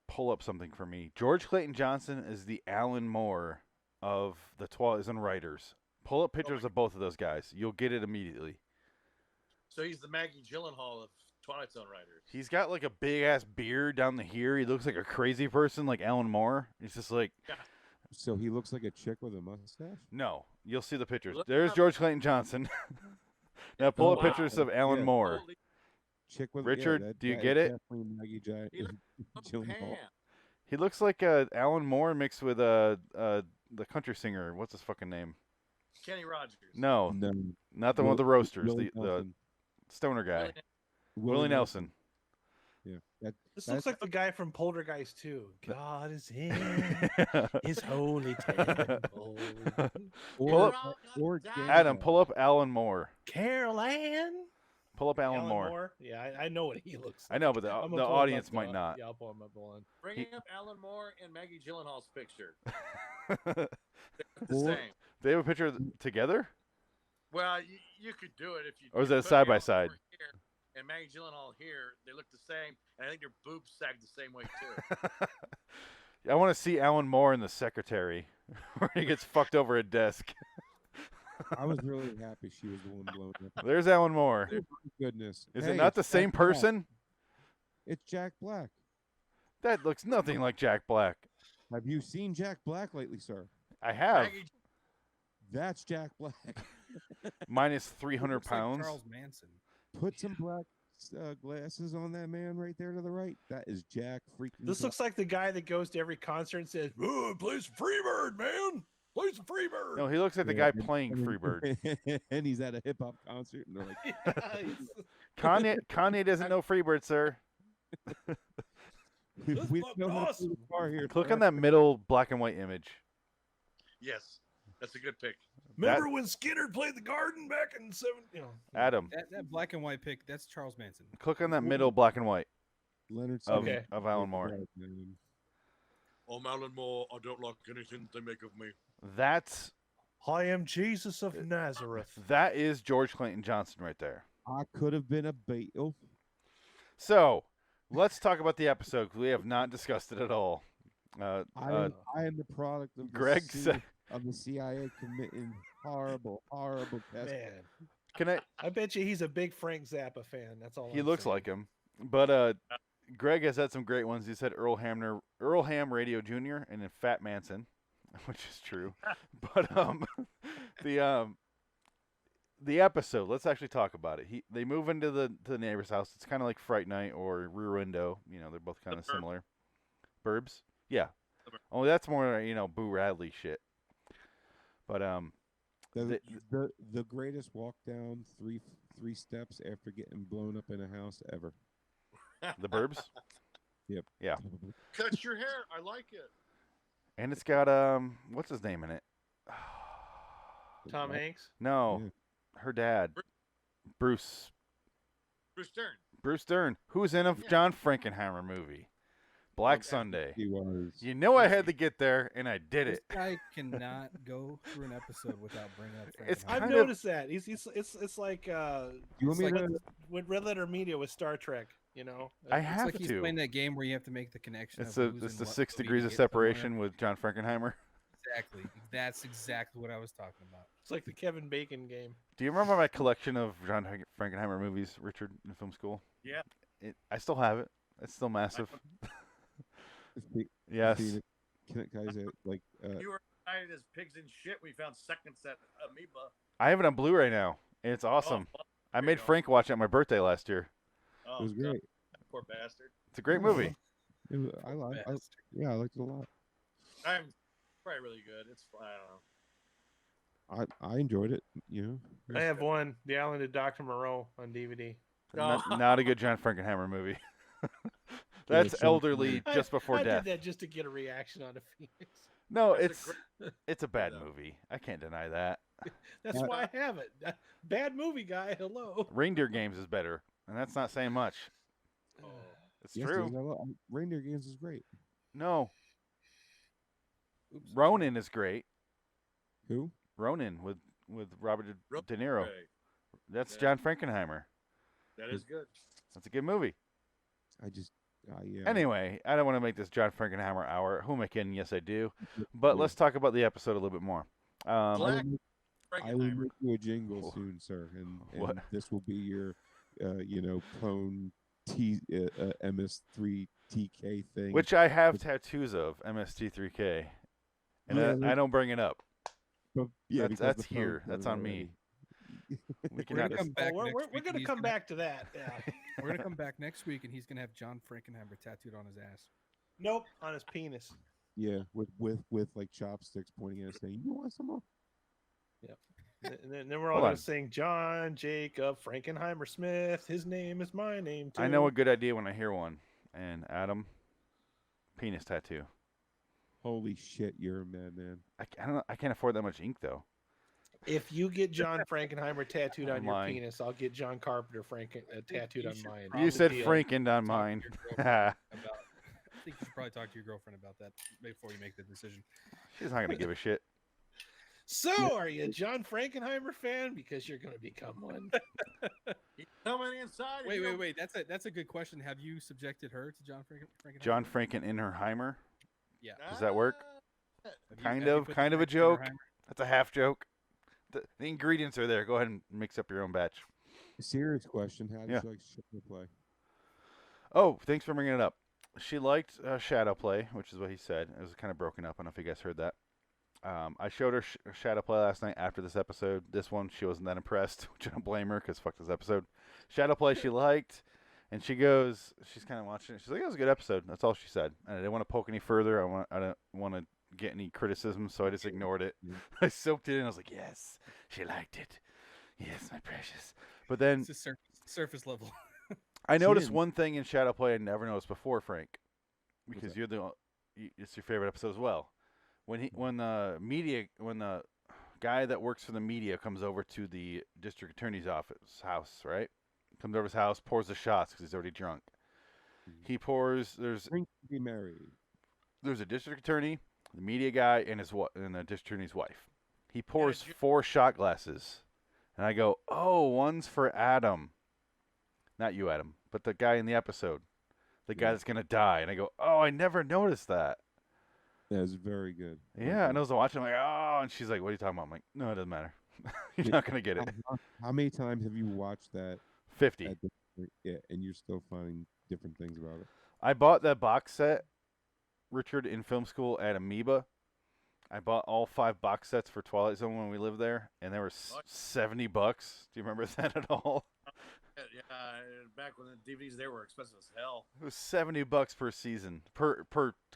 Pull up something for me. George Clayton Johnson is the Alan Moore of the Twilight Zone writers. Pull up pictures of both of those guys. You'll get it immediately. So he's the Maggie Gyllenhaal of Twilight Zone writers. He's got like a big ass beard down the here. He looks like a crazy person, like Alan Moore. He's just like. Yeah. So he looks like a chick with a mustache? No, you'll see the pictures. There's George Clayton Johnson. Now pull up pictures of Alan Moore. Chick with Richard, do you get it? Maggie He looks like Alan Moore mixed with the country singer. What's his fucking name? Kenny Rogers. No, not the one with the roasters. The stoner guy. Willie Nelson. Yeah, this looks like the guy from Poltergeist too. God is in his holy temple. Adam, pull up Alan Moore. Carol Ann. Pull up Alan Moore. Yeah, I know what he looks like. I know, but the audience might not. Yeah, I'll pull him up on. Bring up Alan Moore and Maggie Gyllenhaal's picture. They're the same. They have a picture together? Well, you could do it if you. Or is that side by side? And Maggie Gyllenhaal here, they look the same, and I think their boobs sag the same way too. I want to see Alan Moore in The Secretary, where he gets fucked over a desk. I was really happy she was the one blowing up. There's Alan Moore. Oh, my goodness. Is Hey, it not the it's same Jack Black. person? It's Jack Black. That looks nothing like Jack Black. Have you seen Jack Black lately, sir? I have. That's Jack Black. Minus 300 Looks like pounds. Charles Manson. Put some black glasses on that man right there to the right. That is Jack freaking. This looks like the guy that goes to every concert and says, "Oh, play some Freebird, man. Play some Freebird." No, he looks like the guy playing Freebird. And he's at a hip hop concert, and they're like, Kanye doesn't know Freebird, sir. we know how to do the bar here. Click sir." on that middle black and white image. Yes, that's a good pick. Remember when Skinner played the Garden back in '7? You know, Adam, That black and white pick, that's Charles Manson. click on that middle black and white Leonard of, Skinner. of Alan Moore. I'm Alan Moore. I don't like anything they make of me. That's I am Jesus of Nazareth. that is George Clinton Johnson right there. I could have been a Beatle. So let's talk about the episode because we have not discussed it at all. I am the product of Greg said, of the CIA committing horrible tests. Man, "Can I bet you he's a big Frank Zappa fan. That's all. He I'm looks saying. like him, but Greg has had some great ones. He said Earl Ham Radio Jr. and then Fat Manson, which is true. But the episode. Let's actually talk about it. They move into the neighbor's house. It's kind of like Fright Night or Rear Window. You know, they're both kind of similar. Burbs, yeah. Only that's more Boo Radley shit. But the greatest walk down three steps after getting blown up in a house ever. The Burbs. Yep. Yeah. Cut your hair. I like it. And it's got what's his name in it? Tom Hanks. No, her dad, Bruce Stern. Bruce Stern, who's in a John Frankenheimer movie, Black Sunday. He was. You know I had to get there, and I did This it. guy cannot go through an episode without bringing up Frank. It's I've kind of- noticed that. It's like You want It's me like to? with Red Letter Media with Star Trek. You know, I It's have like he's to. playing that game where you have to make the connection. It's of who's it's in the what 6 movie degrees to of get somewhere. separation with John Frankenheimer. Exactly. That's exactly what I was talking about. it's like the Kevin Bacon game. Do you remember my collection of John Frankenheimer movies, Richard, in film school? Yeah. I still have it. It's still massive. Spe- Yes. speaking of- guys, like You were excited as pigs in shit. We found second set Amoeba. I have it on Blu-ray now, and it's awesome. I made Frank watch it at my birthday last year. Oh, it was great. poor bastard. It's a great movie. I liked it a lot. I'm probably really good. It's I don't know. I enjoyed it. You know. I have one, The Island of Dr. Moreau on DVD. Not a good John Frankenheimer movie. That's elderly just before I death. did that just to get a reaction on a Phoenix. No, it's a bad movie. I can't deny that. That's why I have it. Bad movie guy. Hello. Reindeer Games is better, and that's not saying much. It's Yes, true. Reindeer Games is great. No. Ronin is great. Who? Ronin with Robert De Niro. Right. That's Yeah. John Frankenheimer. That is good. That's a good movie. Yeah. Anyway, I don't want to make this John Frankenheimer hour. Who am I kidding? Yes, I do. But let's talk about the episode a little bit more. I will make you a jingle soon, sir, and What? this will be your, clone MS3TK thing. Which I have tattoos of, MST3K. And Yeah, I don't bring it up. But, yeah, that's because the here. phone's That's there on me. already. We We're gonna come back. We're next going week to and he's come gonna- back to that. Yeah. We're gonna come back next week, and he's gonna have John Frankenheimer tattooed on his ass. Nope, on his penis. Yeah, with like chopsticks pointing at us saying, "You want some more?" Yep. And then we're all Hold going on. to sing John Jacob Frankenheimer Smith. His name is my name too. I know a good idea when I hear one. And Adam, penis tattoo. Holy shit, you're a madman. I don't know. I can't afford that much ink though. If you get John Frankenheimer tattooed on your Mine. penis, I'll get John Carpenter tattooed on mine. You said Deal. Franken on mine. I think you should probably talk to your girlfriend about that before you make the decision. She's not gonna give a shit. So, are you a John Frankenheimer fan? Because you're going to become one. Coming inside. Wait. That's a good question. Have you subjected her to John Frankenheimer? John Franken in her Heimer. Yeah. Does that work? Have you- Kind have you of put the a Franken in her joke. Heimer? That's a half joke. The ingredients are there. Go ahead and mix up your own batch. Serious question. How did you like Shadow Play? Oh, thanks for bringing it up. She liked Shadow Play, which is what he said. It was kind of broken up. I don't know if you guys heard that. I showed her Shadow Play last night after this episode. This one, she wasn't that impressed, which I don't blame her because fuck this episode. Shadow Play she liked, and she's kind of watching it. She's like, it was a good episode. That's all she said. And I didn't want to poke any further. I don't want to get any criticism, so I just ignored it. I soaked it in. I was like, yes, she liked it. Yes, my precious. But then it's a surface level. I noticed one thing in Shadow Play I never noticed before, Frank, because it's your favorite episode as well. When the guy that works for the media comes over to the district attorney's house, right? Comes over his house, pours the shots because he's already drunk. He pours. There's a district attorney, the media guy, and the district attorney's wife. He pours 4 shot glasses, and I go, "Oh, one's for Adam." Not you, Adam, but the guy in the episode, the guy that's gonna die. And I go, "Oh, I never noticed that." That was very good. Yeah, and I was watching, I'm like, "Oh," and she's like, "What are you talking about?" I'm like, "No, it doesn't matter. You're not gonna get it." How many times have you watched that? 50. Yeah, and you're still finding different things about it. I bought that box set, Richard, in film school at Imdb. I bought all 5 box sets for Twilight Zone when we lived there, and they were $70. Do you remember that at all? Yeah, back when the DVDs there were expensive as hell. It was $70 per season, per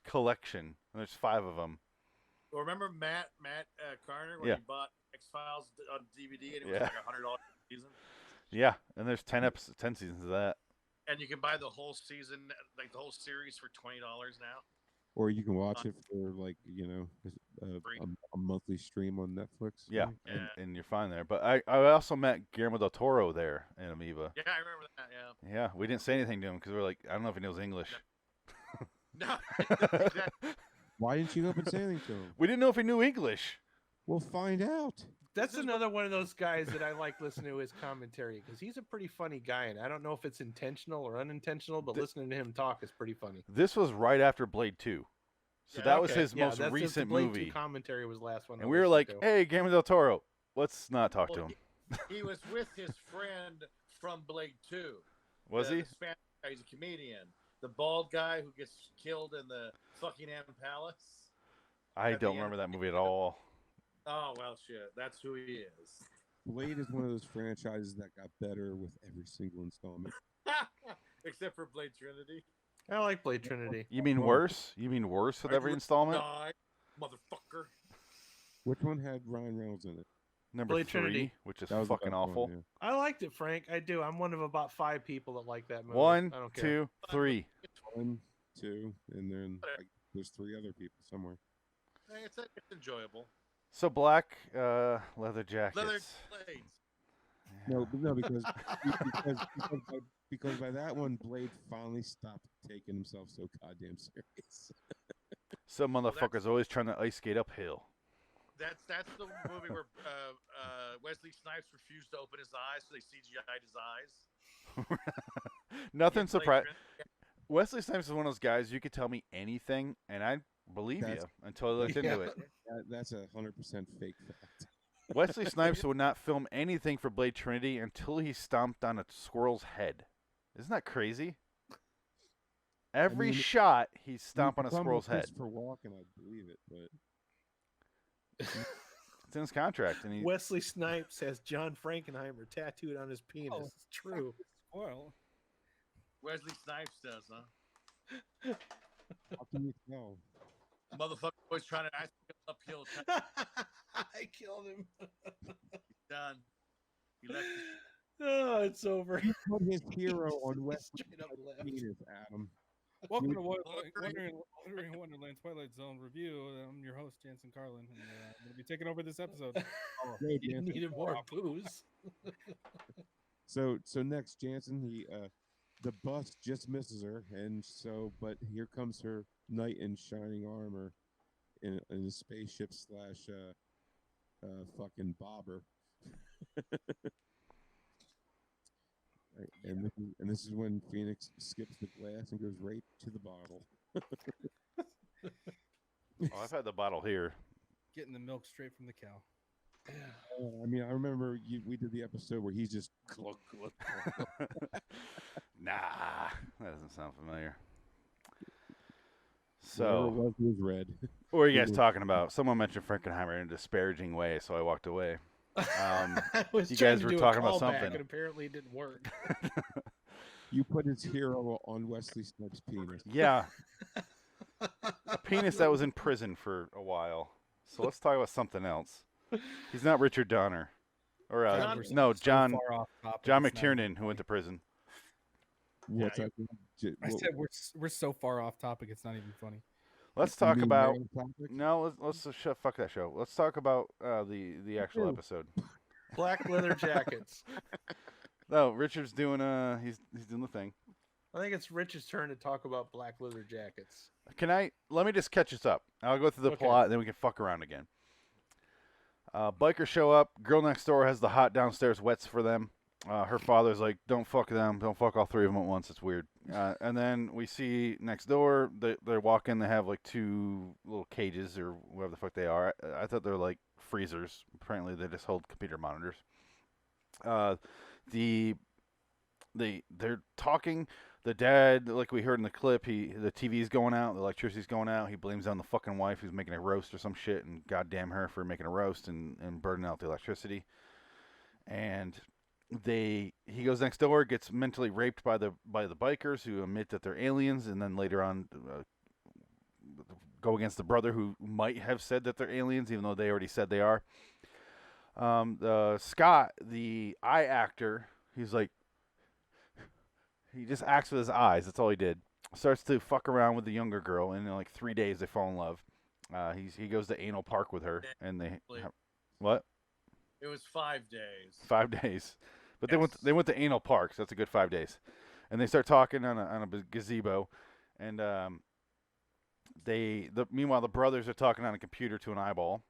collection, and there's 5 of them. Well, remember Matt Carter when he bought X-Files on DVD and it was like $100 a season? Yeah, and there's 10 seasons of that. And you can buy the whole season, like the whole series, for $20 now. Or you can watch it for a monthly stream on Netflix. Yeah, and you're fine there. But I also met Guillermo del Toro there in Amoeba. Yeah, I remember that, yeah. Yeah, we didn't say anything to him because we were like, I don't know if he knows English. No. Why didn't you go up and say anything to him? We didn't know if he knew English. We'll find out. That's another one of those guys that I like listening to his commentary because he's a pretty funny guy, and I don't know if it's intentional or unintentional, but listening to him talk is pretty funny. This was right after Blade 2. So that was his most recent Blade movie. 2 commentary was the last one. And we were like, hey, Guillermo del Toro, let's not talk to him. He was with his friend from Blade 2. Was he? The Spanish guy, he's a comedian. The bald guy who gets killed in the Buckingham Palace. I don't remember that movie at all. Oh, well, shit. That's who he is. Blade is one of those franchises that got better with every single installment. Except for Blade Trinity. I like Blade Trinity. You mean worse? You mean worse with every installment? Die, motherfucker. Which one had Ryan Reynolds in it? Number Blade 3, Trinity. which is fucking awful. One, I liked it, Frank. I do. I'm one of about 5 people that like that movie. 1, I don't 2, care. 3. 1, 2, and then there's 3 other people somewhere. Hey, it's enjoyable. So black leather jackets. Leather blades. No, because by that one, Blade finally stopped taking himself so goddamn serious. Some motherfucker's always trying to ice skate uphill. That's the movie where Wesley Snipes refused to open his eyes, so they CGI'd his eyes. Nothing surprising. Wesley Snipes is one of those guys you could tell me anything, and I'd believe you until I looked into it. That's 100% fake fact. Wesley Snipes would not film anything for Blade Trinity until he stomped on a squirrel's head. Isn't that crazy? Every shot, he's stomping on a squirrel's head. For walking, I believe it, but it's in his contract. And Wesley Snipes has John Frankenheimer tattooed on his penis. Oh, it's true. Well, Wesley Snipes does, huh? How can you tell? Motherfucker was trying to ask him uphill. I killed him. Done. He left. Oh, it's over. You put his hero on Wesley penis, Adam. Welcome to Wonderland Twilight Zone review. I'm your host, Jansen Carlin, and I'm going to be taking over this episode. You needed more booze. So next, Jansen, the bus just misses her, but here comes her knight in shining armor in a spaceship / fucking bobber. And this is when Phoenix skips the glass and goes right to the bottle. I've had the bottle here. Getting the milk straight from the cow. I mean, I remember we did the episode where he's just cluck, cluck, cluck. Nah, that doesn't sound familiar. Whatever So, it was red. what are you guys talking about? Someone mentioned Frankenheimer in a disparaging way, so I walked away. I was you trying guys to were do talking a about callback, something. and apparently it didn't work. You put his hero on Wesley Snipes' penis. Yeah. A penis that was in prison for a while. So let's talk about something else. He's not Richard Donner. Or, no, John McTiernan, who went to prison. What's that? I said we're so far off topic, it's not even funny. Let's talk about... No, let's fuck that show. Let's talk about the actual episode. Black leather jackets. No, Richard's doing he's doing the thing. I think it's Rich's turn to talk about black leather jackets. Let me just catch us up. I'll go through the plot, and then we can fuck around again. Bikers show up. Girl next door has the hot downstairs wets for them. Her father's like, don't fuck them. Don't fuck all three of them at once. It's weird. And then we see next door, they walk in. They have like two little cages or whatever the fuck they are. I thought they were like freezers. Apparently they just hold computer monitors. They're talking. The dad, like we heard in the clip, the TV's going out, the electricity's going out. He blames it on the fucking wife who's making a roast or some shit, and goddamn her for making a roast and burning out the electricity. And he goes next door, gets mentally raped by the bikers who admit that they're aliens, and then later on go against the brother who might have said that they're aliens, even though they already said they are. Scott, the eye actor, he's like, he just acts with his eyes. That's all he did. Starts to fuck around with the younger girl, and in like 3 days they fall in love. He goes to anal park with her, and what? It was 5 days. 5 days, but they went to anal park, so that's a good 5 days. And they start talking on a gazebo, and meanwhile the brothers are talking on a computer to an eyeball.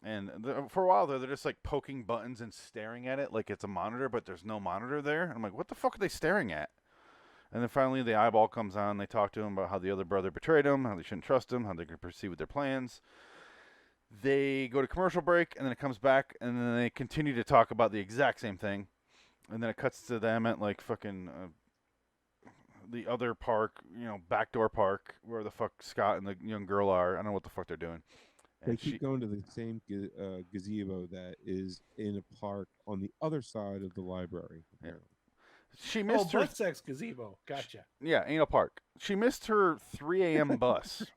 And for a while they're just like poking buttons and staring at it like it's a monitor, but there's no monitor there. And I'm like, what the fuck are they staring at? And then finally the eyeball comes on. They talk to him about how the other brother betrayed him, how they shouldn't trust him, how they can proceed with their plans. They go to commercial break, and then it comes back, and then they continue to talk about the exact same thing. And then it cuts to them at like fucking the other park, backdoor park, where the fuck Scott and the young girl are. I don't know what the fuck they're doing. They keep going to the same gazebo that is in a park on the other side of the library. Apparently. She missed her butt sex gazebo. Gotcha. Yeah, anal park. She missed her 3 a.m. bus.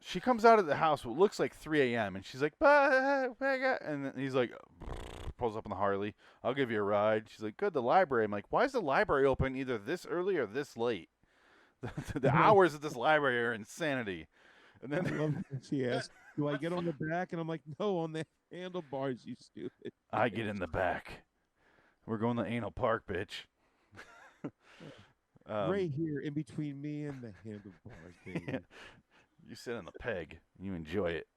She comes out of the house what looks like 3 a.m. and she's like, bah, and then he's like, pulls up on the Harley. I'll give you a ride. She's like, good, the library. I'm like, why is the library open either this early or this late? The hours of this library are insanity. And then she asked, do I get on the back? And I'm like, no, on the handlebars, you stupid. I get in the back. We're going to anal park, bitch. Right here in between me and the handlebars, baby. Yeah. You sit on the peg. You enjoy it.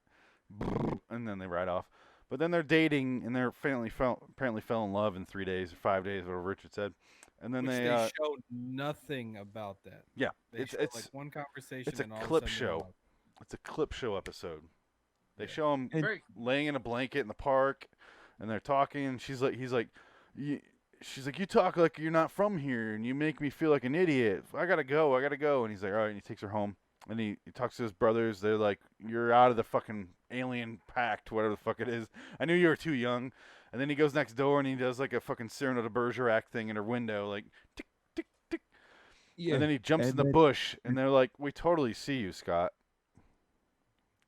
And then they ride off. But then they're dating, and they're apparently fell in love in 3 days or 5 days, whatever Richard said. And then they showed nothing about that. Yeah, it's like one conversation. It's a and clip show. It's a clip show episode. They show him laying in a blanket in the park, and they're talking. And she's like, she's like, you talk like you're not from here, and you make me feel like an idiot. I gotta go. And he's like, all right. And he takes her home, and he talks to his brothers. They're like, you're out of the fucking alien pact, whatever the fuck it is. I knew you were too young. And then he goes next door, and he does like a fucking Cyrano de Bergerac thing in her window, like tick tick tick. Yeah. And then he jumps in the bush, and they're like, we totally see you, Scott.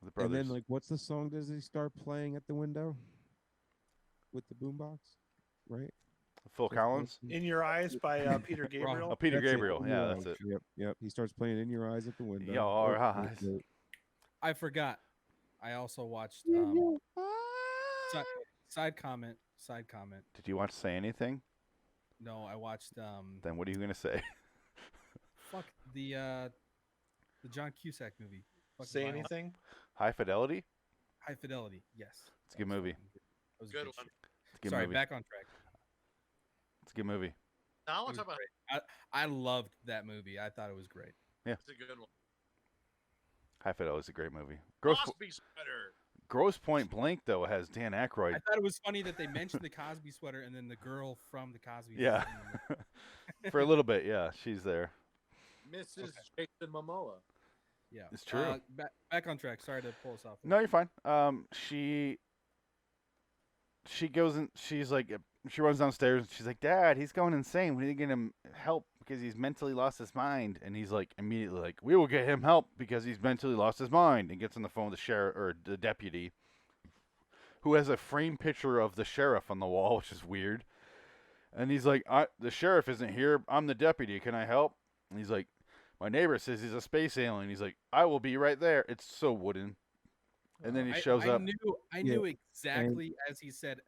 The brothers. And then, like, what's the song does he start playing at the window with the boombox? Right? Phil Collins? In Your Eyes by Peter Gabriel. Peter Gabriel. Yeah, that's it. Yep. He starts playing In Your Eyes at the window. Your eyes. I forgot. I also watched side comment. Did you watch Say Anything? No, I watched Then what are you gonna say? Fuck the John Cusack movie. Say Anything? High Fidelity? High Fidelity, yes. It's a good movie. It was Good one. It's a good Sorry, movie. back on track. It's a good movie. Now I want to talk about. I loved that movie. I thought it was great. Yeah. It's a good one. High Fidelity is a great movie. Crosby's better. Gross Point Blank though has Dan Aykroyd. I thought it was funny that they mentioned the Cosby sweater and then the girl from the Cosby. Yeah, for a little bit. Yeah, she's there. Mrs. Jason Momoa. Yeah, it's true. Back on track. Sorry to pull us off. No, you're fine. She goes and she's like, she runs downstairs and she's like, Dad, he's going insane. We need to get him help because he's mentally lost his mind. And he's like, immediately like, we will get him help because he's mentally lost his mind. And gets on the phone with the sheriff or the deputy, who has a framed picture of the sheriff on the wall, which is weird. And he's like, the sheriff isn't here. I'm the deputy. Can I help? And he's like, my neighbor says he's a space alien. He's like, I will be right there. It's so wooden. And then he shows up. I knew exactly as he said.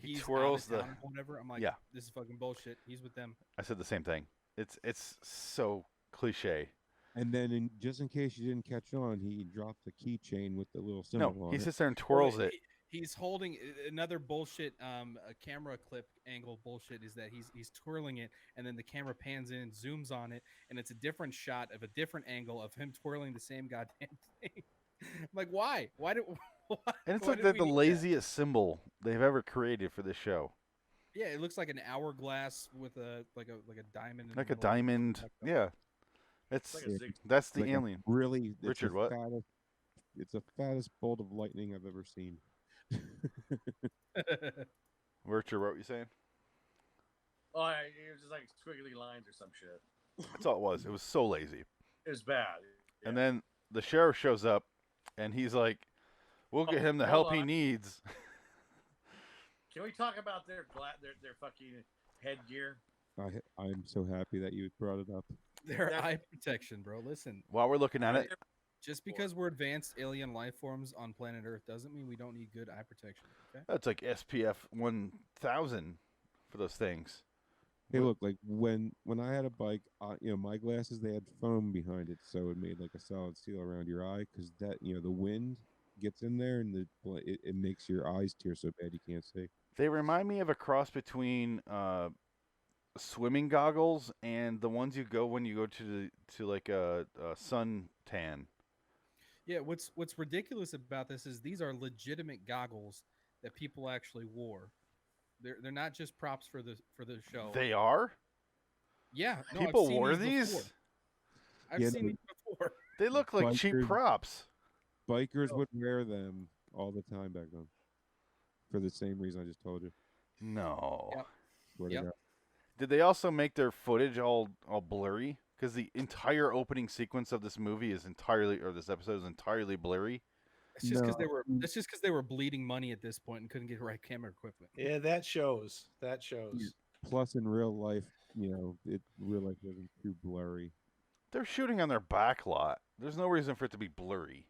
He twirls the whatever. I'm like, yeah, this is fucking bullshit. He's with them. I said the same thing. It's so cliche. And then, just in case you didn't catch on, he dropped the keychain with the little symbol on it. No, he sits there and twirls it. He's holding another bullshit. A camera clip angle bullshit is that he's twirling it, and then the camera pans in and zooms on it, and it's a different shot of a different angle of him twirling the same goddamn thing. I'm like, why? And it's like the laziest symbol they've ever created for this show. Yeah, it looks like an hourglass with a diamond. Like a diamond. Yeah. That's the like alien. Really, Richard, what? It's the fattest bolt of lightning I've ever seen. Richard, what were you saying? Oh, it was just like squiggly lines or some shit. That's all it was. It was so lazy. It was bad. Yeah. And then the sheriff shows up, and he's like, we'll get him the help he needs. Can we talk about their fucking headgear? I'm so happy that you brought it up. Their eye protection, bro. Listen. While we're looking at it. Just because we're advanced alien life forms on planet Earth doesn't mean we don't need good eye protection. Okay? That's like SPF 1000 for those things. Hey, look, like when I had a bike, my glasses, they had foam behind it, so it made like a solid seal around your eye because that, the wind gets in there and it makes your eyes tear so bad you can't see. They remind me of a cross between swimming goggles and the ones you go when you go to like a sun tan. Yeah, what's ridiculous about this is these are legitimate goggles that people actually wore. They're not just props for the show. They are? Yeah. No, people wore these? I've seen these before. They look like cheap props. Bikers would wear them all the time back then. For the same reason I just told you. No. Yep. Did they also make their footage all blurry? Because the entire opening sequence of this movie is this episode is entirely blurry. It's just because they were bleeding money at this point and couldn't get the right camera equipment. Yeah, that shows. Plus, in real life, real life wasn't too blurry. They're shooting on their back lot. There's no reason for it to be blurry.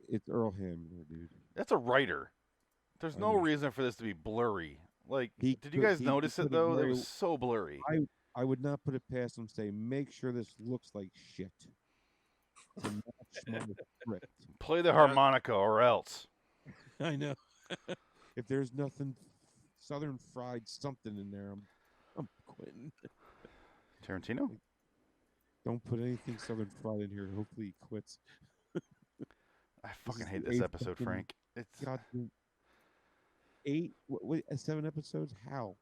It's Earl Hamner, dude. That's a writer. There's no reason for this to be blurry. Like, did you guys notice it though? It was so blurry. I would not put it past them. Say, make sure this looks like shit. Play the harmonica or else. I know. If there's nothing Southern fried something in there, I'm quitting. Tarantino? Don't put anything Southern fried in here. Hopefully he quits. I fucking hate this episode, Frank. It's God, 7 episodes? How?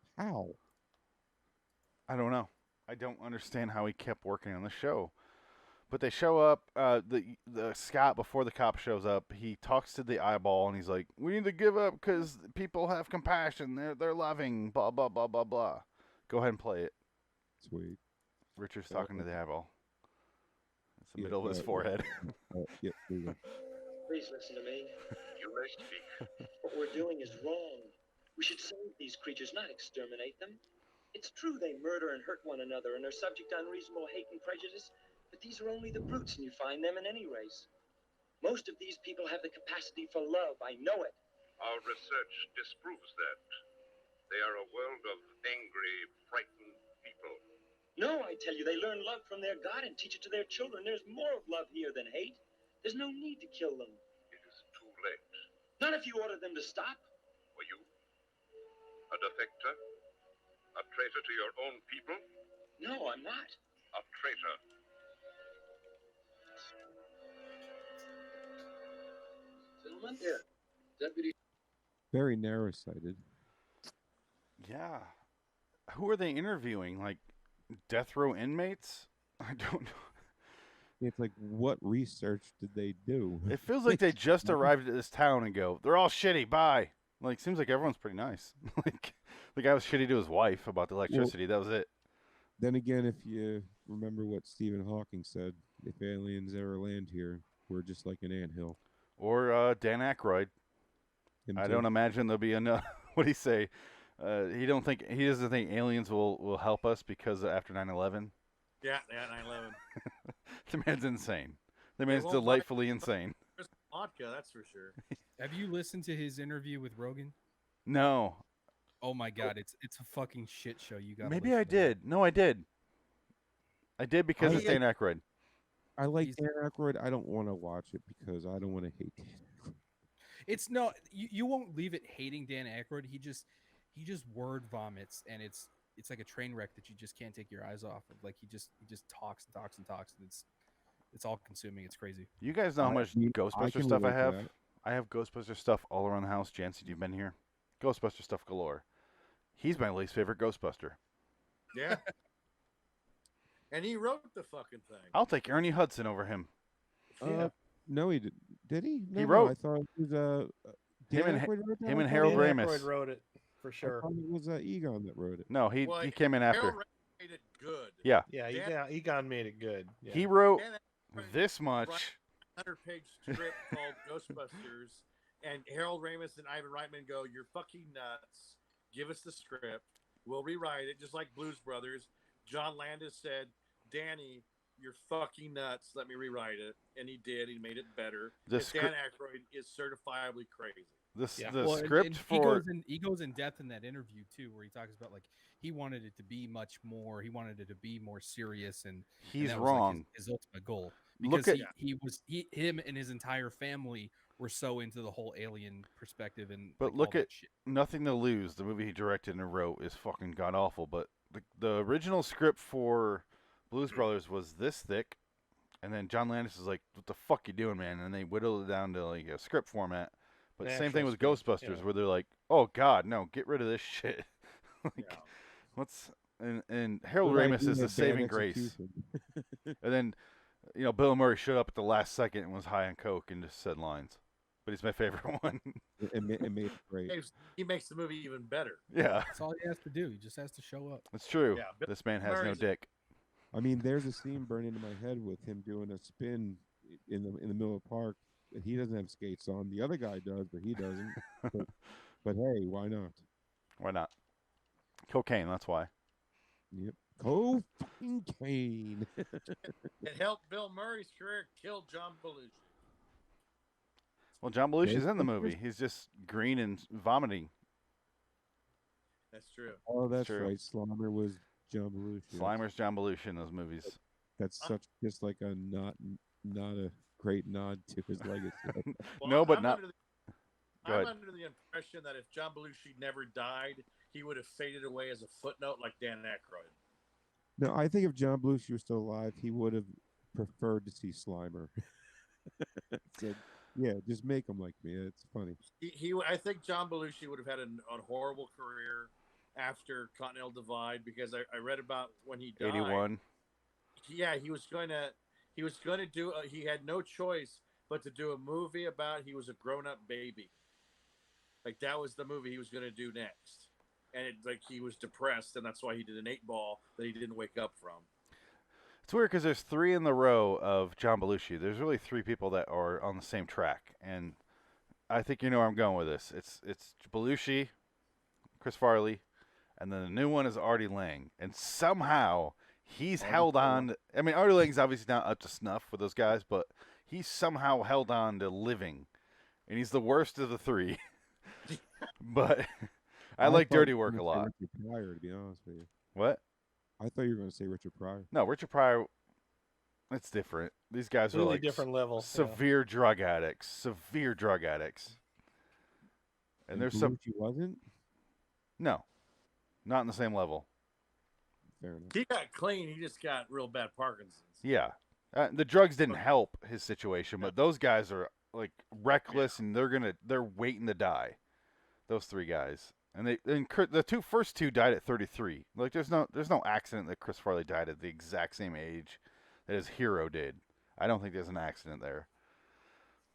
I don't know. I don't understand how he kept working on the show. But they show up, the Scott, before the cop shows up, he talks to the eyeball, and he's like, we need to give up because people have compassion. They're loving, blah, blah, blah, blah, blah. Go ahead and play it. Sweet. Richard's talking to the eyeball. It's the middle of his forehead. There you go. Please listen to me. You may speak. What we're doing is wrong. We should save these creatures, not exterminate them. It's true they murder and hurt one another and are subject to unreasonable hate and prejudice, but these are only the brutes, and you find them in any race. Most of these people have the capacity for love. I know it. Our research disproves that. They are a world of angry, frightened people. No, I tell you, they learn love from their God and teach it to their children. There's more of love here than hate. There's no need to kill them. It is too late. Not if you order them to stop. Were you a defector? A traitor to your own people? No, I'm not. A traitor. gentlemen. Yeah. Deputy. Very narrow-sighted. Yeah. Who are they interviewing? Like death row inmates? I don't know. It's like, what research did they do? It feels like they just arrived at this town and go, they're all shitty, bye. Like, seems like everyone's pretty nice. Like, the guy was shitty to his wife about the electricity. That was it. Then again, if you remember what Stephen Hawking said, if aliens ever land here, we're just like an anthill. Or Dan Aykroyd. I don't imagine there'll be enough. What do you say? He doesn't think aliens will help us because after 9/11. Yeah, 9/11. The man's insane. The man's delightfully insane. Vodka, that's for sure. Have you listened to his interview with Rogan? No. Oh my God, it's a fucking shit show. You got. Maybe I did. No, I did. I did because it's Dan Aykroyd. I like Dan Aykroyd. I don't want to watch it because I don't want to hate Dan Aykroyd. It's no, you won't leave it hating Dan Aykroyd. He just word vomits, and it's like a train wreck that you just can't take your eyes off of. Like he just talks and talks and talks, and it's all consuming. It's crazy. You guys know how much Ghostbuster stuff I have? I have Ghostbuster stuff all around the house. Jansen, you've been here. Ghostbuster stuff galore. He's my least favorite Ghostbuster. Yeah. And he wrote the fucking thing. I'll take Ernie Hudson over him. No, he did. Did he? No, He wrote. I thought it was Him and Dan Harold Dan Ramis. Aykroyd wrote it for sure. I thought it was Egon that wrote it. No, he came in after. Harold Ramis made it good. Yeah. Yeah, Egon made it good. Yeah. He wrote Dan this much. 100-page script called Ghostbusters, and Harold Ramis and Ivan Reitman go, "You're fucking nuts. Give us the script. We'll rewrite it, just like Blues Brothers." John Landis said, "Danny, you're fucking nuts. Let me rewrite it," and he did. He made it better. Dan Aykroyd is certifiably crazy. The and script for he goes in depth in that interview too, where he talks about like he wanted it to be much more. He wanted it to be more serious, and he's that was, like, wrong. his ultimate goal, because him and his entire family were so into the whole alien perspective. And but look at Nothing to Lose. The movie he directed and wrote is fucking god awful. But the original script for Blues Brothers was this thick, and then John Landis is like, "What the fuck you doing, man?" And they whittled it down to like a script format. But same thing with Ghostbusters, where they're like, "Oh God, no, get rid of this shit." What's and Harold Ramis is the saving grace. And then, Bill Murray showed up at the last second and was high on coke and just said lines. But he's my favorite one. It made it great. He makes the movie even better. Yeah, that's all he has to do. He just has to show up. It's true. Yeah, this man has no dick. I mean, there's a scene burned into my head with him doing a spin in the middle of the park. And he doesn't have skates on. The other guy does, but he doesn't. but hey, why not? Why not? Cocaine, that's why. Yep. Cocaine. It helped Bill Murray's career, killed John Belushi. Well, John Belushi's in the movie. He's just green and vomiting. That's true. Oh, that's right. Slimer was John Belushi. Slimer's John Belushi in those movies. That's just like a not a great nod to his legacy. Well, no, but I'm not. I'm under the impression that if John Belushi never died, he would have faded away as a footnote like Dan Aykroyd. No, I think if John Belushi was still alive, he would have preferred to see Slimer. So, yeah, just make him like me. It's funny. I think John Belushi would have had a horrible career after Continental Divide, because I read about when he died. 81. Yeah, he was going to do. He had no choice but to do a movie about he was a grown-up baby. Like that was the movie he was going to do next, and he was depressed, and that's why he did an 8-ball that he didn't wake up from. It's weird because there's 3 in the row of John Belushi. There's really 3 people that are on the same track, and I think you know where I'm going with this. It's Belushi, Chris Farley, and then the new one is Artie Lang, and somehow he's held on. I mean, Artie Lang's obviously not up to snuff with those guys, but he's somehow held on to living, and he's the worst of the 3. But I like Dirty Work a lot. Richard Pryor, to be honest with you. What? I thought you were going to say Richard Pryor. No, Richard Pryor. It's different. These guys are like different level. Severe drug addicts. Severe drug addicts. And there's some. He wasn't. No, not in the same level. Fair enough. He got clean. He just got real bad Parkinson's. Yeah, the drugs didn't help his situation, but those guys are like reckless, and they're waiting to die. Those 3 guys, and the first two died at 33. Like there's no accident that Chris Farley died at the exact same age that his hero did. I don't think there's an accident there.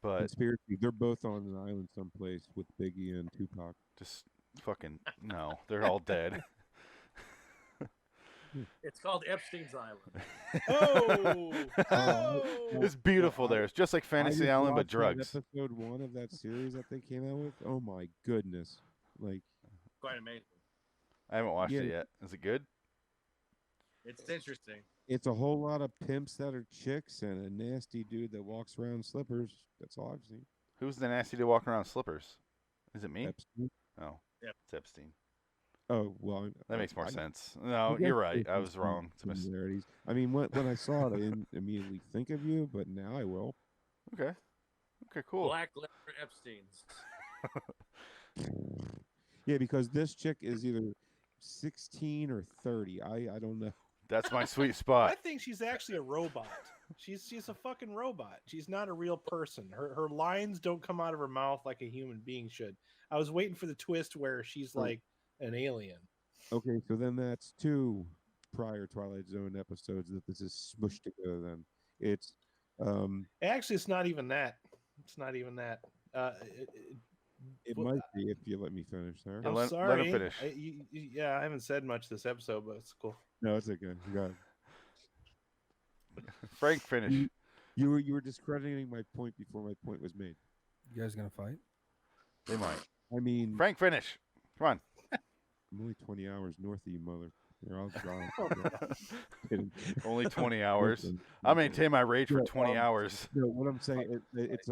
But conspiracy, they're both on an island someplace with Biggie and Tupac. Just fucking no, they're all dead. It's called Epstein's Island. It's beautiful there. It's just like Fantasy Island, but drugs. Episode 1 of that series that they came out with. Oh my goodness! Like quite amazing. I haven't watched it yet. Is it good? It's interesting. It's a whole lot of pimps that are chicks and a nasty dude that walks around in slippers. That's all I've seen. Who's the nasty to walk around in slippers? Is it me? Epstein. Oh, yep. It's Epstein. Oh well, that makes more sense. No, you're right. I was wrong. Similarities. I mean, when I saw it, I didn't immediately think of you, but now I will. Okay. Okay. Cool. Black leather Epstein's. Yeah, because this chick is either 16 or 30. I don't know. That's my sweet spot. I think she's actually a robot. She's a fucking robot. She's not a real person. Her lines don't come out of her mouth like a human being should. I was waiting for the twist where she's like an alien. Okay, so then that's 2 prior Twilight Zone episodes that this is smushed together. Then it's actually it's not even that. It's not even that. It might be if you let me finish, sir. I'm sorry. Let him finish. I haven't said much this episode, but it's cool. No, it's okay. You got it. Frank, finish. You were discrediting my point before my point was made. You guys gonna fight? They might. I mean, Frank, finish. Come on. I'm only 20 hours north of you, mother. Here, I'll try. Only 20 hours. I maintain my rage for 20 hours. No, what I'm saying, it's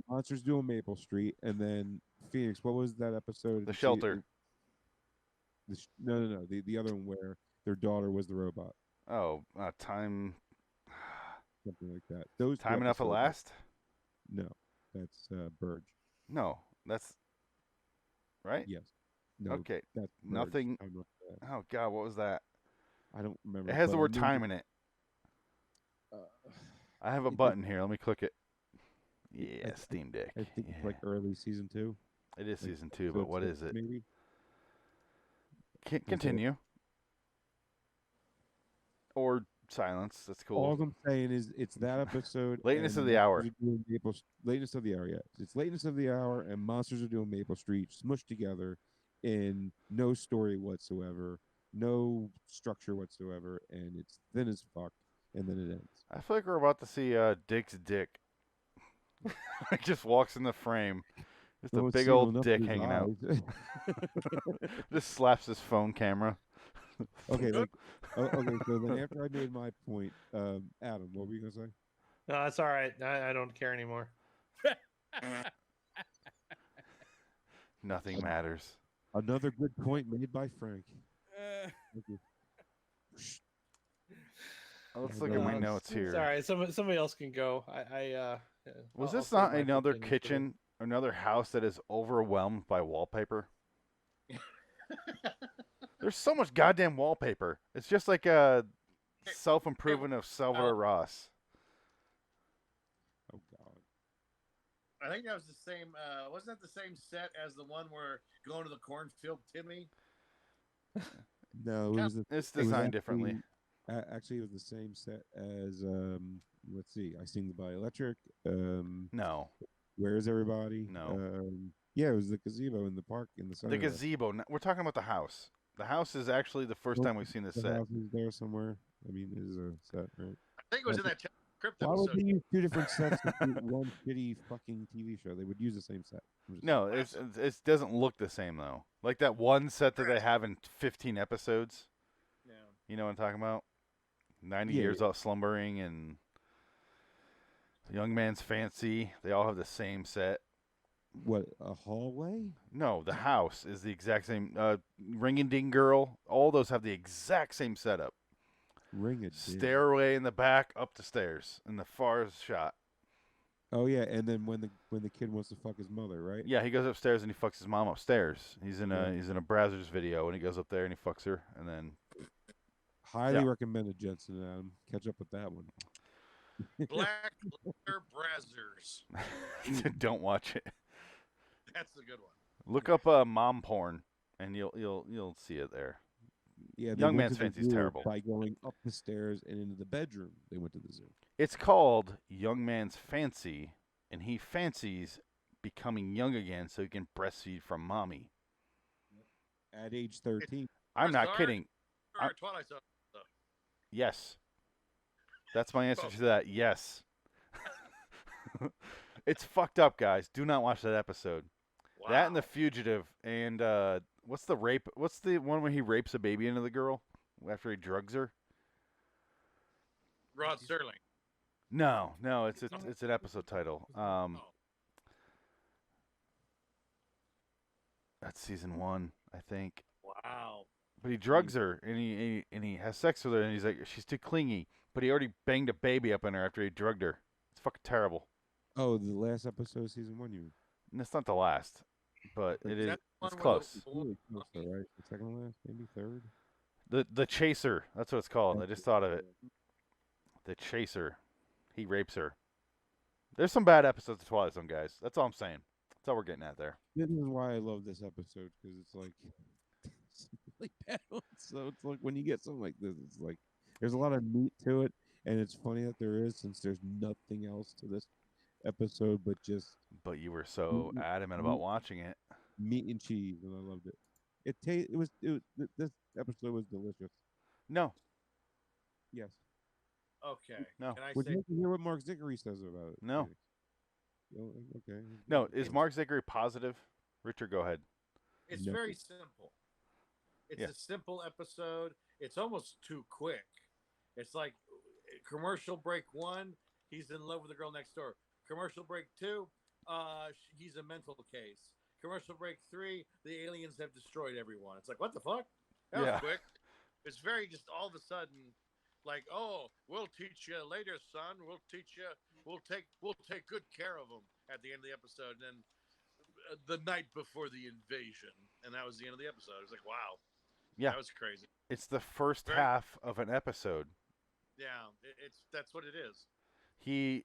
Monsters Do on Maple Street, and then Phoenix. What was that episode? The Shelter. No. The other one where their daughter was the robot. Oh, Time. Something like that. Those Time Enough at Last? No, that's Burge. No, that's right. Yes. No, okay. That's nothing. Oh God, what was that? I don't remember. It has the word time in it. I have a button here. Let me click it. Yeah, Steam Deck. I think it's like early season 2. It is like, season 2, but what is it? Maybe. Continue. Or silence. That's cool. All I'm saying is it's that episode. Lateness of the Hour. Lateness of the Hour, yeah. It's Lateness of the Hour and Monsters Are Doing Maple Street smushed together in no story whatsoever, no structure whatsoever, and it's thin as fuck, and then it ends. I feel like we're about to see Dick's dick. He just walks in the frame. Just a big old dick hanging out. Just slaps his phone camera. Okay, okay. So then after I made my point, Adam, what were you gonna say? No, that's all right. I don't care anymore. Nothing matters. Another good point made by Frank. Let's look at my notes here. Sorry, somebody else can go. Was this not another kitchen, another house that is overwhelmed by wallpaper? There's so much goddamn wallpaper. It's just like a self-improvement of Salvador Ross. Oh God! I think that was the same. Wasn't that the same set as the one where going to the cornfield, Timmy? No, it's designed differently. Actually, it was the same set as let's see. I Sing the Bioelectric. No. Where's Everybody? No. Yeah, it was the gazebo in the park in the center. The gazebo. We're talking about the house. The house is actually the first time we've seen this the set. House is there somewhere. I mean, it is a set, right? I think it was in that crypto. Why would they use 2 different sets to do one shitty fucking TV show? They would use the same set. No, it doesn't look the same though. Like that one set that they have in 15 episodes. Yeah. You know what I'm talking about? 90 years out slumbering and Young Man's Fancy. They all have the same set. What, a hallway? No, the house is the exact same. Ring a Ding Girl. All those have the exact same setup. Ring a Ding. Stairway in the back, up the stairs in the far shot. Oh yeah, and then when the kid wants to fuck his mother, right? Yeah, he goes upstairs and he fucks his mom upstairs. He's in a Brazzers video and he goes up there and he fucks her and then. Highly recommended, Jensen and Adam. Catch up with that one. Black Leather Brazzers. Don't watch it. That's a good one. Look up mom porn, and you'll see it there. Yeah, Young Man's Fancy is terrible. By going up the stairs and into the bedroom, they went to the zoo. It's called Young Man's Fancy, and he fancies becoming young again so he can breastfeed from mommy. At age 13. I'm not kidding. Twilight Zone. Yes. That's my answer to that. Yes. It's fucked up, guys. Do not watch that episode. Wow. That and The Fugitive, and what's the rape? What's the one where he rapes a baby into the girl after he drugs her? Rod Serling. No, it's an episode title. That's season 1, I think. Wow. But he drugs her, and he has sex with her, and he's like, she's too clingy. But he already banged a baby up in her after he drugged her. It's fucking terrible. Oh, the last episode of season 1, you mean? And it's not the last, but it is. It's close. It's really close, though, right? The second to last, maybe third. The Chaser. That's what it's called. I just thought of it. The Chaser. He rapes her. There's some bad episodes of Twilight Zone, guys. That's all I'm saying. That's all we're getting at there. This is why I love this episode, because it's like really bad ones. So it's like when you get something like this, it's like there's a lot of meat to it, and it's funny that there is, since there's nothing else to this episode but just. But you were so adamant about watching it. Meat and cheese, and I loved it. This episode was delicious. No. Yes. Okay. No. Can I Would say? you like to hear what Mark Zickery says about it? No. Okay. No. Is Mark Zickery positive? Richard, go ahead. It's very simple. It's a simple episode. It's almost too quick. It's like commercial break 1, he's in love with the girl next door. Commercial break 2, he's a mental case. Commercial break 3, the aliens have destroyed everyone. It's like, what the fuck? That was quick. It's very just all of a sudden, like, oh, we'll teach you later, son. We'll teach you. We'll take good care of them at the end of the episode. And then the night before the invasion, and that was the end of the episode. It was like, wow. Yeah, that was crazy. It's the first half of an episode. Yeah, that's what it is.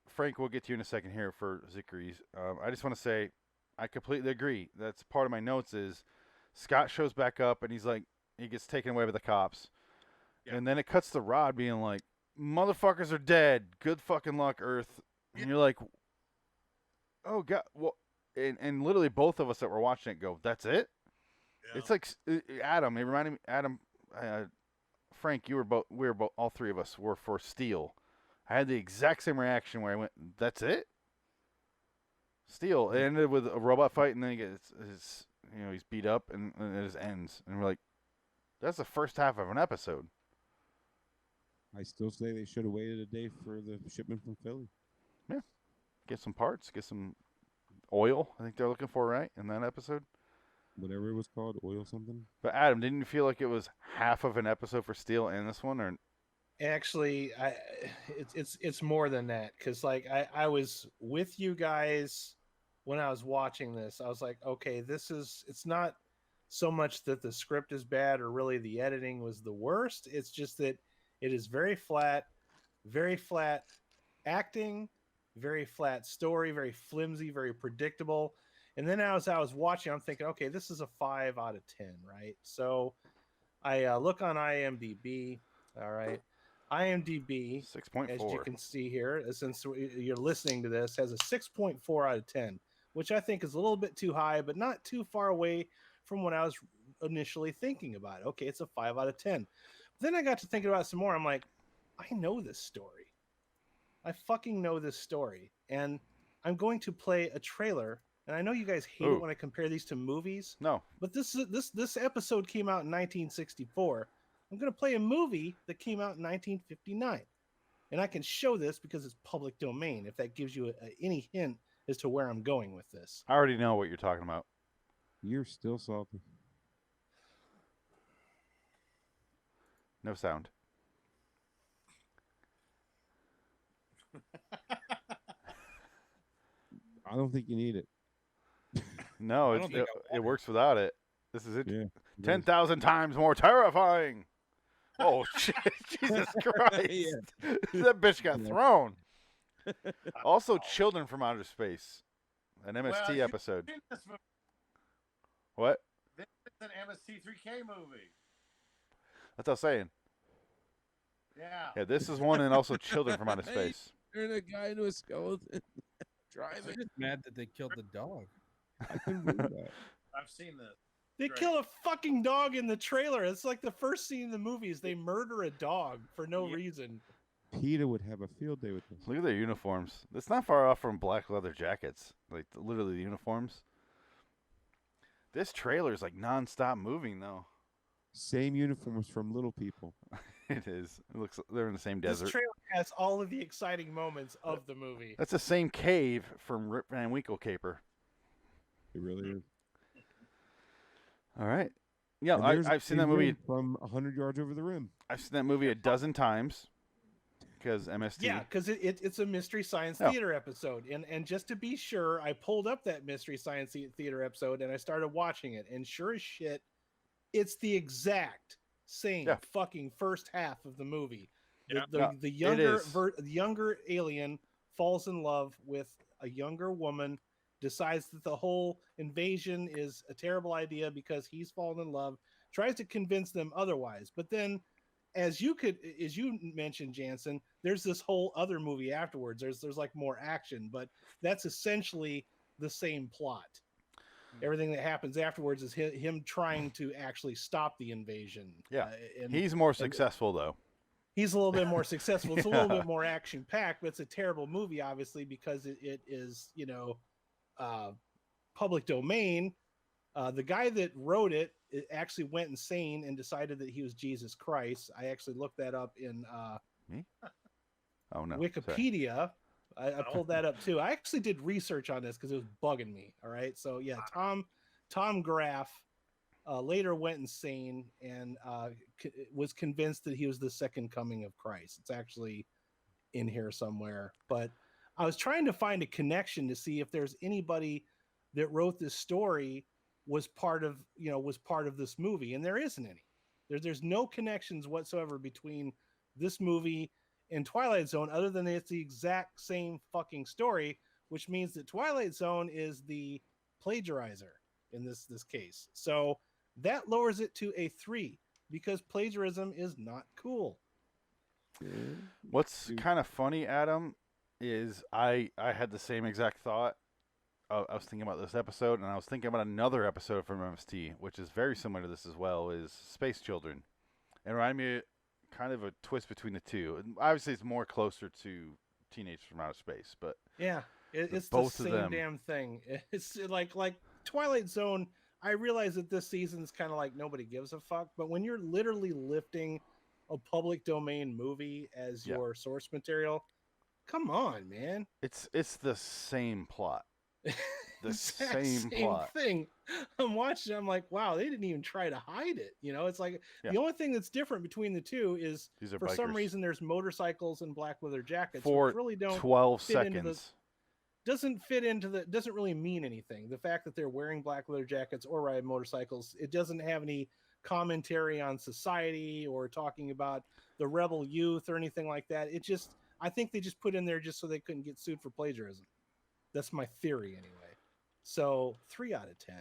Frank, we'll get to you in a second here for Zickery's. I just want to say, I completely agree. That's part of my notes is Scott shows back up and he's like, he gets taken away by the cops. Yeah. And then it cuts to Rod being like, motherfuckers are dead. Good fucking luck, Earth. And you're like, oh, God. Well, and literally both of us that were watching it go, that's it? Yeah. It's like Adam. It reminded me, Adam, Frank, we were both, all three of us were for Steel. I had the exact same reaction where I went, that's it? Steel. It ended with a robot fight, and then he gets he's beat up, and it just ends. And we're like, that's the first half of an episode. I still say they should have waited a day for the shipment from Philly. Yeah. Get some parts, get some oil, I think they're looking for, right, in that episode? Whatever it was called, oil something. But Adam, didn't you feel like it was half of an episode for Steel and this one, or? Actually, it's more than that, because like I was with you guys when I was watching this. I was like, okay, it's not so much that the script is bad or really the editing was the worst. It's just that it is very flat acting, very flat story, very flimsy, very predictable. And then as I was watching, I'm thinking, okay, this is a 5 out of 10, right? So I look on IMDb, all right. IMDb, 6.4. as you can see here, since you're listening to this, has a 6.4 out of 10, which I think is a little bit too high, but not too far away from what I was initially thinking about. Okay, it's a 5 out of 10. Then I got to thinking about it some more. I'm like, I know this story. I fucking know this story. And I'm going to play a trailer. And I know you guys hate it when I compare these to movies. No. But this episode came out in 1964. I'm going to play a movie that came out in 1959. And I can show this because it's public domain, if that gives you any hint as to where I'm going with this. I already know what you're talking about. You're still salty. No sound. I don't think you need it. No, it works without it. This is it. Yeah, 10,000 times more terrifying. Oh, shit. Jesus Christ. That bitch got thrown. Also, Children from Outer Space, an MST Well, episode. you've seen this movie. What? This is an MST3K movie. That's what I was saying. Yeah. Yeah, this is one, and also Children from Outer Space. Turn a guy into a skeleton. I'm just mad that they killed the dog. I couldn't believe that. I've seen this. They kill a fucking dog in the trailer. It's like the first scene in the movie is they murder a dog for no reason. PETA would have a field day with this. Look at their uniforms. It's not far off from black leather jackets. Like, literally the uniforms. This trailer is like non-stop moving, though. Same uniforms from Little People. It is. It looks. They're in the same desert. This trailer has all of the exciting moments of the movie. That's the same cave from Rip Van Winkle Caper. It really is. All right. Yeah, And I've seen that movie from 100 yards over the rim. I've seen that movie a dozen times because MST. Yeah, because it's a Mystery Science Oh. Theater episode. And just to be sure, I pulled up that Mystery Science Theater episode and I started watching it. And sure as shit, it's the exact same fucking first half of the movie. The younger alien falls in love with a younger woman, decides that the whole invasion is a terrible idea because he's fallen in love, tries to convince them otherwise. But then, as you mentioned, Jansen, there's this whole other movie afterwards. There's like more action, but that's essentially the same plot. Everything that happens afterwards is him trying to actually stop the invasion. Yeah, he's more successful though. He's a little bit more successful. It's a little bit more action packed, but it's a terrible movie, obviously, because it is, public domain. The guy that wrote it actually went insane and decided that he was Jesus Christ. I actually looked that up in Wikipedia. I pulled that up too. I actually did research on this because it was bugging me. All right, so yeah, Tom Graff later went insane and was convinced that he was the second coming of Christ. It's actually in here somewhere, but I was trying to find a connection to see if there's anybody that wrote this story was part of this movie, and there isn't any. There's no connections whatsoever between this movie and Twilight Zone, other than it's the exact same fucking story, which means that Twilight Zone is the plagiarizer in this case. So that lowers it to a 3 because plagiarism is not cool. What's kind of funny, Adam, is I had the same exact thought. I was thinking about this episode, and I was thinking about another episode from MST, which is very similar to this as well, is Space Children. It reminded me kind of a twist between the two. And obviously, it's more closer to Teenage from Outer Space, but yeah, it's both the same damn thing. It's like Twilight Zone. I realize that this season is kind of like nobody gives a fuck, but when you're literally lifting a public domain movie as your source material, come on, man. It's the same plot. The same plot thing. I'm watching. I'm like, wow, they didn't even try to hide it. It's like the only thing that's different between the two is for some reason there's motorcycles and black leather jackets for which really don't 12 seconds. Doesn't really mean anything. The fact that they're wearing black leather jackets or riding motorcycles, it doesn't have any commentary on society or talking about the rebel youth or anything like that. I think they just put in there just so they couldn't get sued for plagiarism. That's my theory anyway. So 3 out of 10.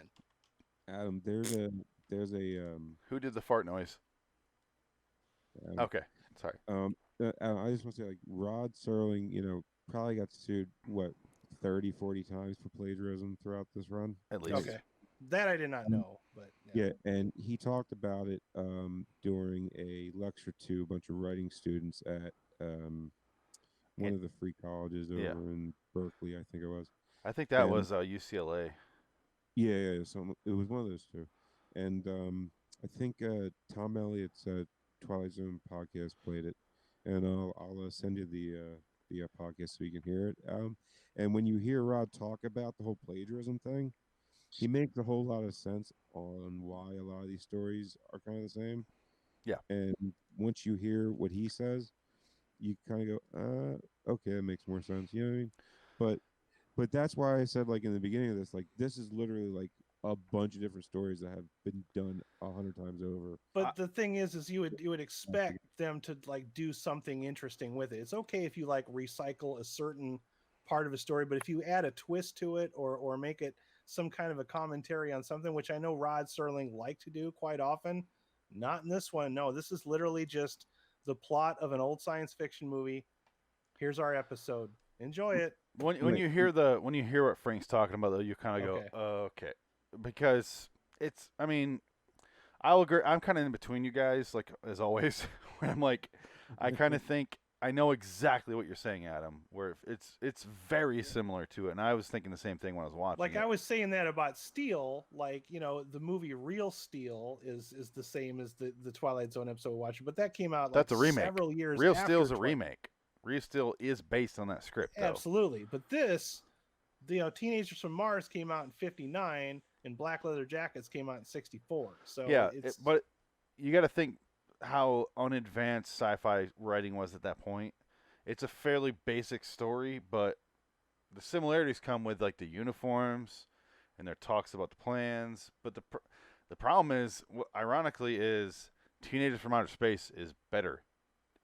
Adam, there's a who did the fart noise? Okay, sorry. I just want to say, like, Rod Serling, probably got sued 30, 40 times for plagiarism throughout this run. At least. Okay, that I did not know, but yeah, and he talked about it during a lecture to a bunch of writing students at one of the free colleges over in Berkeley, I think it was. I think that was UCLA. Yeah. So it was one of those two, and I think Tom Elliott's Twilight Zone podcast played it, and I'll send you the podcast so you can hear it. And when you hear Rod talk about the whole plagiarism thing, he makes a whole lot of sense on why a lot of these stories are kind of the same. Yeah. And once you hear what he says, you kind of go, okay, it makes more sense. You know what I mean? But that's why I said, like, in the beginning of this, like, this is literally like a bunch of different stories that have been done 100 times over. But the thing is you would expect them to like do something interesting with it. It's okay if you like recycle a certain part of a story, but if you add a twist to it or make it some kind of a commentary on something, which I know Rod Serling liked to do quite often, not in this one. No, this is literally just the plot of an old science fiction movie. Here's our episode. Enjoy it. When you hear what Frank's talking about, though, you kind of go, okay, because it's. I mean, I'll agree. I'm kind of in between you guys, like as always. Where I'm like, I kind of think I know exactly what you're saying, Adam. Where it's very similar to it, and I was thinking the same thing when I was watching. Like I was saying that about Steel, like the movie Real Steel is the same as the Twilight Zone episode we're watching, but that came out that's a remake. Several years. Real Steel's a remake. Real Steel is based on that script, though. Absolutely, but this, Teenagers from Mars came out in '59, and Black Leather Jackets came out in '64. So yeah, but you got to think how unadvanced sci-fi writing was at that point. It's a fairly basic story, but the similarities come with like the uniforms and their talks about the plans. But the problem is, ironically, is Teenagers from Outer Space is better.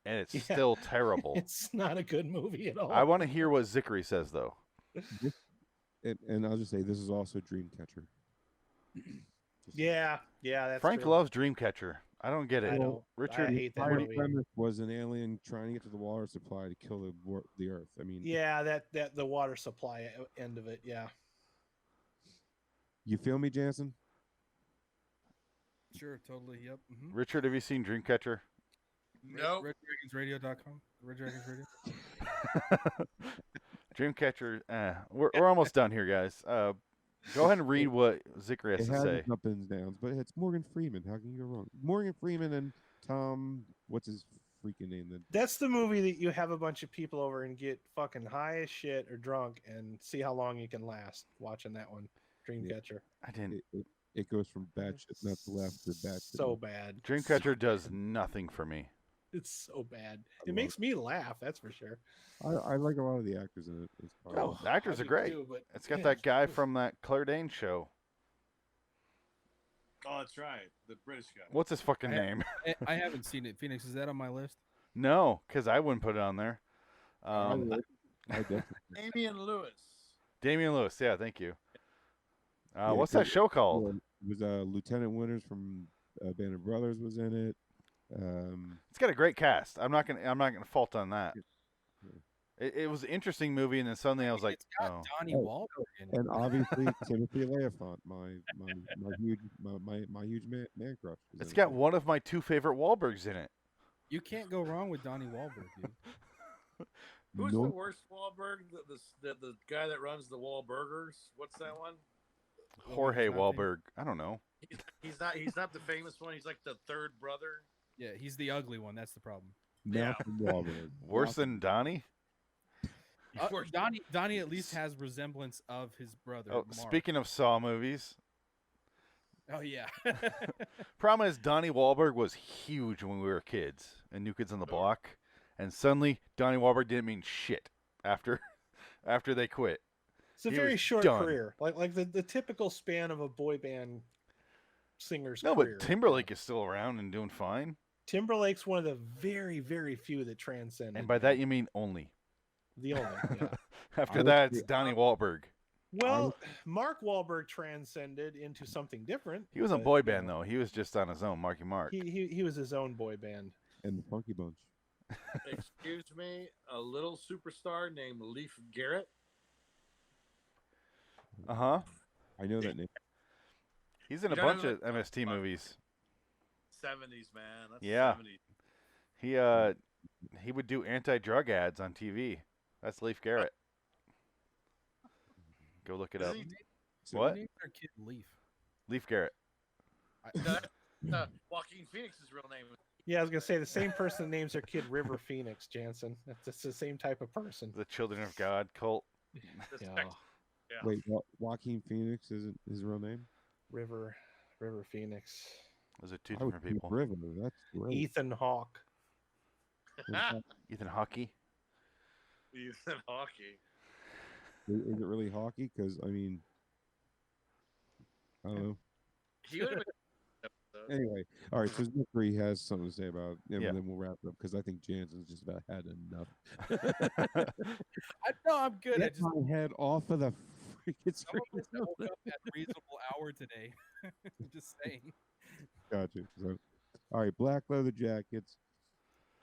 And it's still terrible. It's not a good movie at all. I want to hear what Zickery says, though. And I'll just say, this is also Dreamcatcher. Yeah, that's Frank true. loves Dreamcatcher. I don't get it. Richard, I hate that movie. Premise was an alien trying to get to the water supply to kill the Earth. I mean, yeah, that the water supply end of it. Yeah. You feel me, Jansen? Sure, totally. Yep. Mm-hmm. Richard, have you seen Dreamcatcher? No. RedDragonsRadio.com. Red Dragons Radio. Dreamcatcher. We're almost done here, guys. Go ahead and read what Zickery has to say. It has ups and downs, but it's Morgan Freeman. How can you go wrong? Morgan Freeman and Tom, what's his freaking name? That's the movie that you have a bunch of people over and get fucking high as shit or drunk and see how long you can last watching that one. Dreamcatcher. Yeah, I didn't. It goes from bad shit nuts left to bad shit. So bad. Dreamcatcher does nothing for me. It's so bad. It makes me laugh, that's for sure. I like a lot of the actors in it. Oh, the actors are great. It's got that guy from that Claire Danes show. Oh, that's right. The British guy. What's his fucking name? I haven't seen it. Phoenix, is that on my list? No, because I wouldn't put it on there. Damian Lewis. Damian Lewis, yeah, thank you. What's that show called? It was Lieutenant Winters from Band of Brothers was in it. It's got a great cast. I'm not gonna fault on that. It was an interesting movie, and then suddenly I was like, oh. Donnie Wahlberg in it. And obviously Timothy Olyphant, my huge man crush. It's got one of my two favorite Wahlbergs in it. You can't go wrong with Donnie Wahlberg, dude. Who's the worst Wahlberg? The guy that runs the Wahlburgers. What's that one? Jorge Wahlberg. I don't know. He's not the famous one. He's like the third brother. Yeah, he's the ugly one. That's the problem. Worse than Donnie? Donnie at least has resemblance of his brother. Oh, Mark. Speaking of Saw movies. Oh, yeah. Problem is, Donnie Wahlberg was huge when we were kids and New Kids on the Block. And suddenly, Donnie Wahlberg didn't mean shit after they quit. It's a very short career. Like the typical span of a boy band singer's career. No, but Timberlake is still around and doing fine. Timberlake's one of the very, very few that transcend. And by that you mean only. The only, yeah. After that, it's Donnie Wahlberg. Well, Mark Wahlberg transcended into something different. He was a boy band, though. He was just on his own, Marky Mark. He was his own boy band. And the Funky Bunch. Excuse me, a little superstar named Leif Garrett. Uh-huh. I know that name. He's in a bunch of MST movies. 70s, man. That's yeah. 70s. He would do anti-drug ads on TV. That's Leif Garrett. Go look it up. What? Kid Leif. Leif Garrett. Joaquin Phoenix's real name. Yeah, I was gonna say the same person names their kid River Phoenix, Jansen. That's the same type of person. The Children of God cult. Yeah. Wait, Joaquin Phoenix isn't his real name? River Phoenix. Those are two different people. River, that's great. Ethan Hawke. Ethan Hockey. Ethan Hockey. Is it really hockey? Because I mean, I don't know. He would have been. Anyway, all right. So Zachary has something to say about it, and Yeah. then we'll wrap it up because I think Jansen's just about had enough. I'm good. Get my head off of the freaking Some of screen. us woke up at a reasonable hour today. Just saying. Gotcha. So, all right, Black Leather Jackets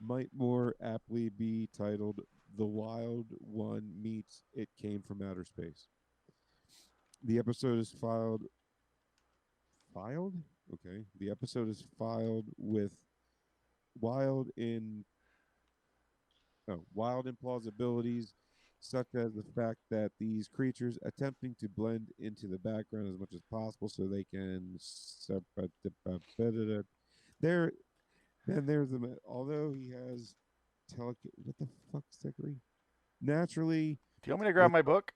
might more aptly be titled "The Wild One Meets It Came from Outer Space." The episode is filed. Okay. The episode is filed with wild implausibilities, such as the fact that these creatures attempting to blend into the background as much as possible so they can there. Then there's the although he has what the fuck, Zachary? Naturally. Do you want me to grab my book?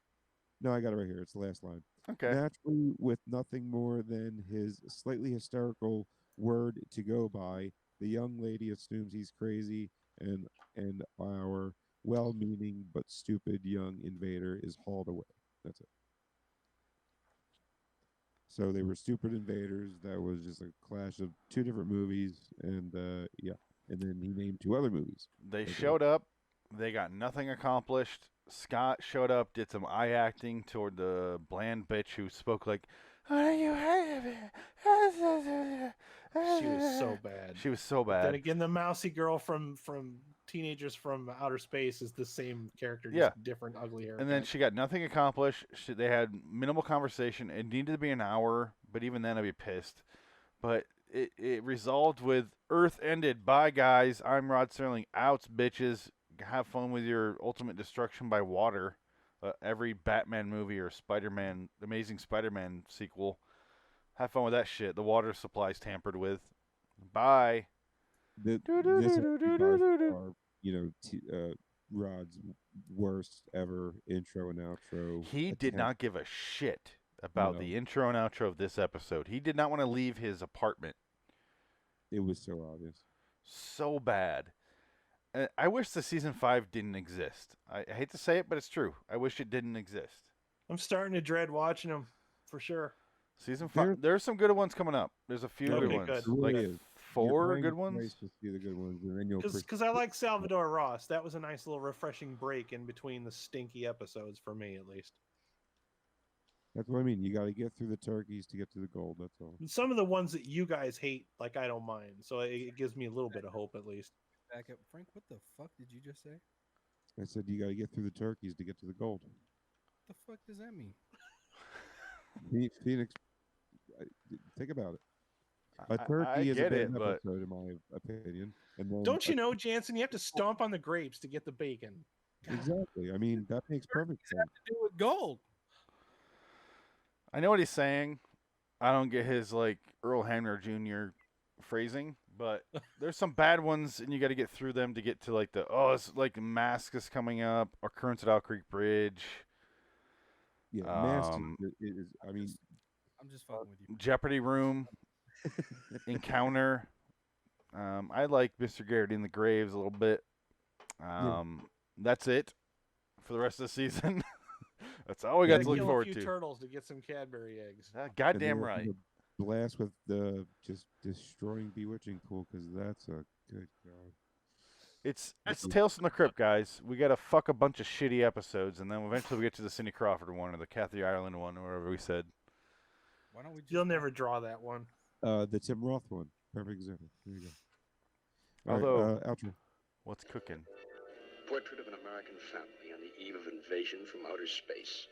No, I got it right here. It's the last line. Okay. Naturally, with nothing more than his slightly hysterical word to go by, the young lady assumes he's crazy, and our well-meaning but stupid young invader is hauled away. That's it. So they were stupid invaders. That was just a clash of two different movies, and yeah. And then he named two other movies. They showed up. They got nothing accomplished. Scott showed up, did some eye acting toward the bland bitch who spoke like, "What are you?" She was so bad. She was so bad. Then again, the mousy girl from Teenagers from Outer Space is the same character, just Yeah. different ugly hair. And then she got nothing accomplished. They had minimal conversation. It needed to be an hour, but even then I'd be pissed. But it resolved with Earth ended. Bye, guys. I'm Rod Serling. Outs, bitches. Have fun with your ultimate destruction by water. Every Batman movie or Spider-Man, Amazing Spider-Man sequel. Have fun with that shit. The water supply's tampered with. Bye. This are, Rod's worst ever intro and outro. He did not give a shit about the intro and outro of this episode. He did not want to leave his apartment. It was so obvious. So bad. I wish the season 5 didn't exist. I hate to say it, but it's true. I wish it didn't exist. I'm starting to dread watching them for sure. Season 5. There's some good ones coming up. There's a few good ones. Good. Like 4 good ones. To see the good ones, and then you'll Because I like Salvador Ross. That was a nice little refreshing break in between the stinky episodes for me, at least. That's what I mean. You got to get through the turkeys to get to the gold. That's all. Some of the ones that you guys hate, like I don't mind. So it gives me a little bit of hope, at least. Back up, Frank. What the fuck did you just say? I said you got to get through the turkeys to get to the gold. What the fuck does that mean? Phoenix, think about it. A turkey is a bad episode, in my opinion. And then Don't you know, Jansen? You have to stomp on the grapes to get the bacon. Exactly. I mean, that makes perfect sense. Have to do with gold. I know what he's saying. I don't get his like Earl Hamner Jr. phrasing, but there's some bad ones, and you got to get through them to get to like it's like Mask is coming up, Occurrence at Owl Creek Bridge. Yeah, Mask is. I mean, I'm just fucking with you. Jeopardy Room, Encounter. I like Mr. Garrett in the Graves a little bit. That's it for the rest of the season. That's all we got to look forward a few to. Turtles to get some Cadbury eggs. Goddamn right. Blast with the just destroying Bewitching Pool, because that's a good god. It's Tales from the Crypt, guys. We got to fuck a bunch of shitty episodes, and then eventually we get to the Cindy Crawford one or the Kathy Ireland one or whatever we said. Why don't we? You'll never draw that one. The Tim Roth one. Perfect example. There you go. Although, outro. What's cooking? Portrait of an American family on the eve of invasion from outer space.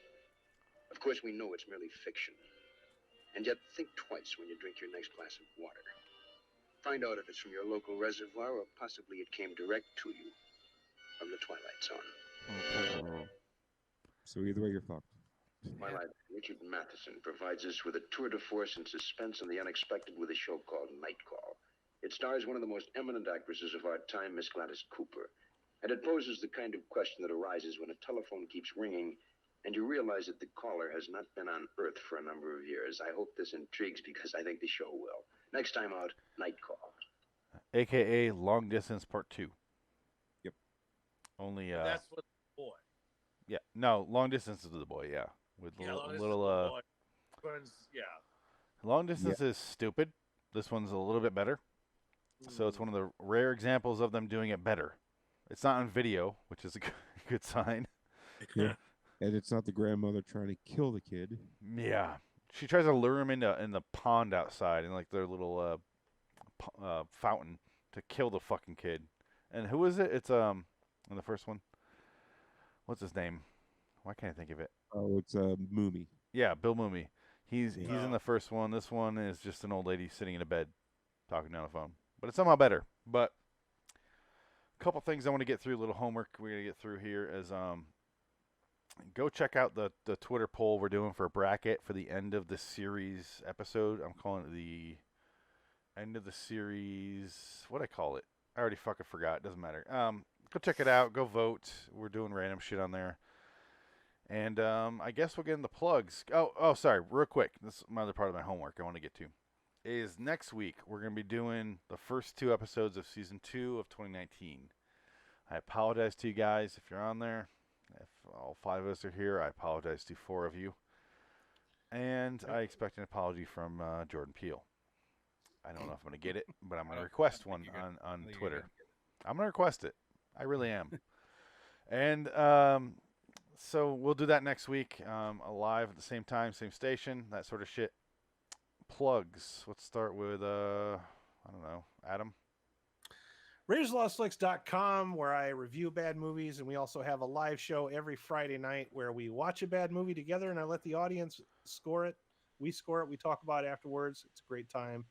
Of course, we know it's merely fiction. And yet, think twice when you drink your next glass of water. Find out if it's from your local reservoir or possibly it came direct to you from the Twilight Zone. So either way, you're fucked. Twilight, Richard Matheson provides us with a tour de force and suspense and the unexpected with a show called Night Call. It stars one of the most eminent actresses of our time, Miss Gladys Cooper. And it poses the kind of question that arises when a telephone keeps ringing and you realize that the caller has not been on Earth for a number of years. I hope this intrigues because I think the show will. Next time out, Night Call. AKA Long Distance Part 2. Yep. Only That's what the boy. Yeah. No, Long Distance is the boy, yeah. With Yeah, little yeah. Long distance is stupid. This one's a little bit better. So it's one of the rare examples of them doing it better. It's not on video, which is a good sign. Yeah. And it's not the grandmother trying to kill the kid. Yeah. She tries to lure him in the pond outside in like their little fountain to kill the fucking kid. And who is it? It's in the first one. What's his name? Why can't I think of it? Oh, it's Moomy. Yeah, Bill Moomy. He's in the first one. This one is just an old lady sitting in a bed talking down the phone. But it's somehow better. But a couple things I want to get through, a little homework we're going to get through here is go check out the Twitter poll we're doing for a bracket for the end of the series episode. I'm calling it the end of the series. What'd I call it? I already fucking forgot. It doesn't matter. Go check it out. Go vote. We're doing random shit on there. And I guess we'll get in the plugs. Oh, sorry. Real quick. This is my other part of my homework I want to get to. Is next week we're going to be doing the first 2 episodes of Season 2 of 2019. I apologize to you guys if you're on there. If all 5 of us are here, I apologize to 4 of you. And I expect an apology from Jordan Peele. I don't know if I'm going to get it, but I'm going to request one on Twitter. I'm going to request it. I really am. And so we'll do that next week, live at the same time, same station, that sort of shit. Plugs. Let's start with, I don't know, Adam. RaidersLostFlix.com, where I review bad movies, and we also have a live show every Friday night where we watch a bad movie together, and I let the audience score it. We score it. We talk about it afterwards. It's a great time.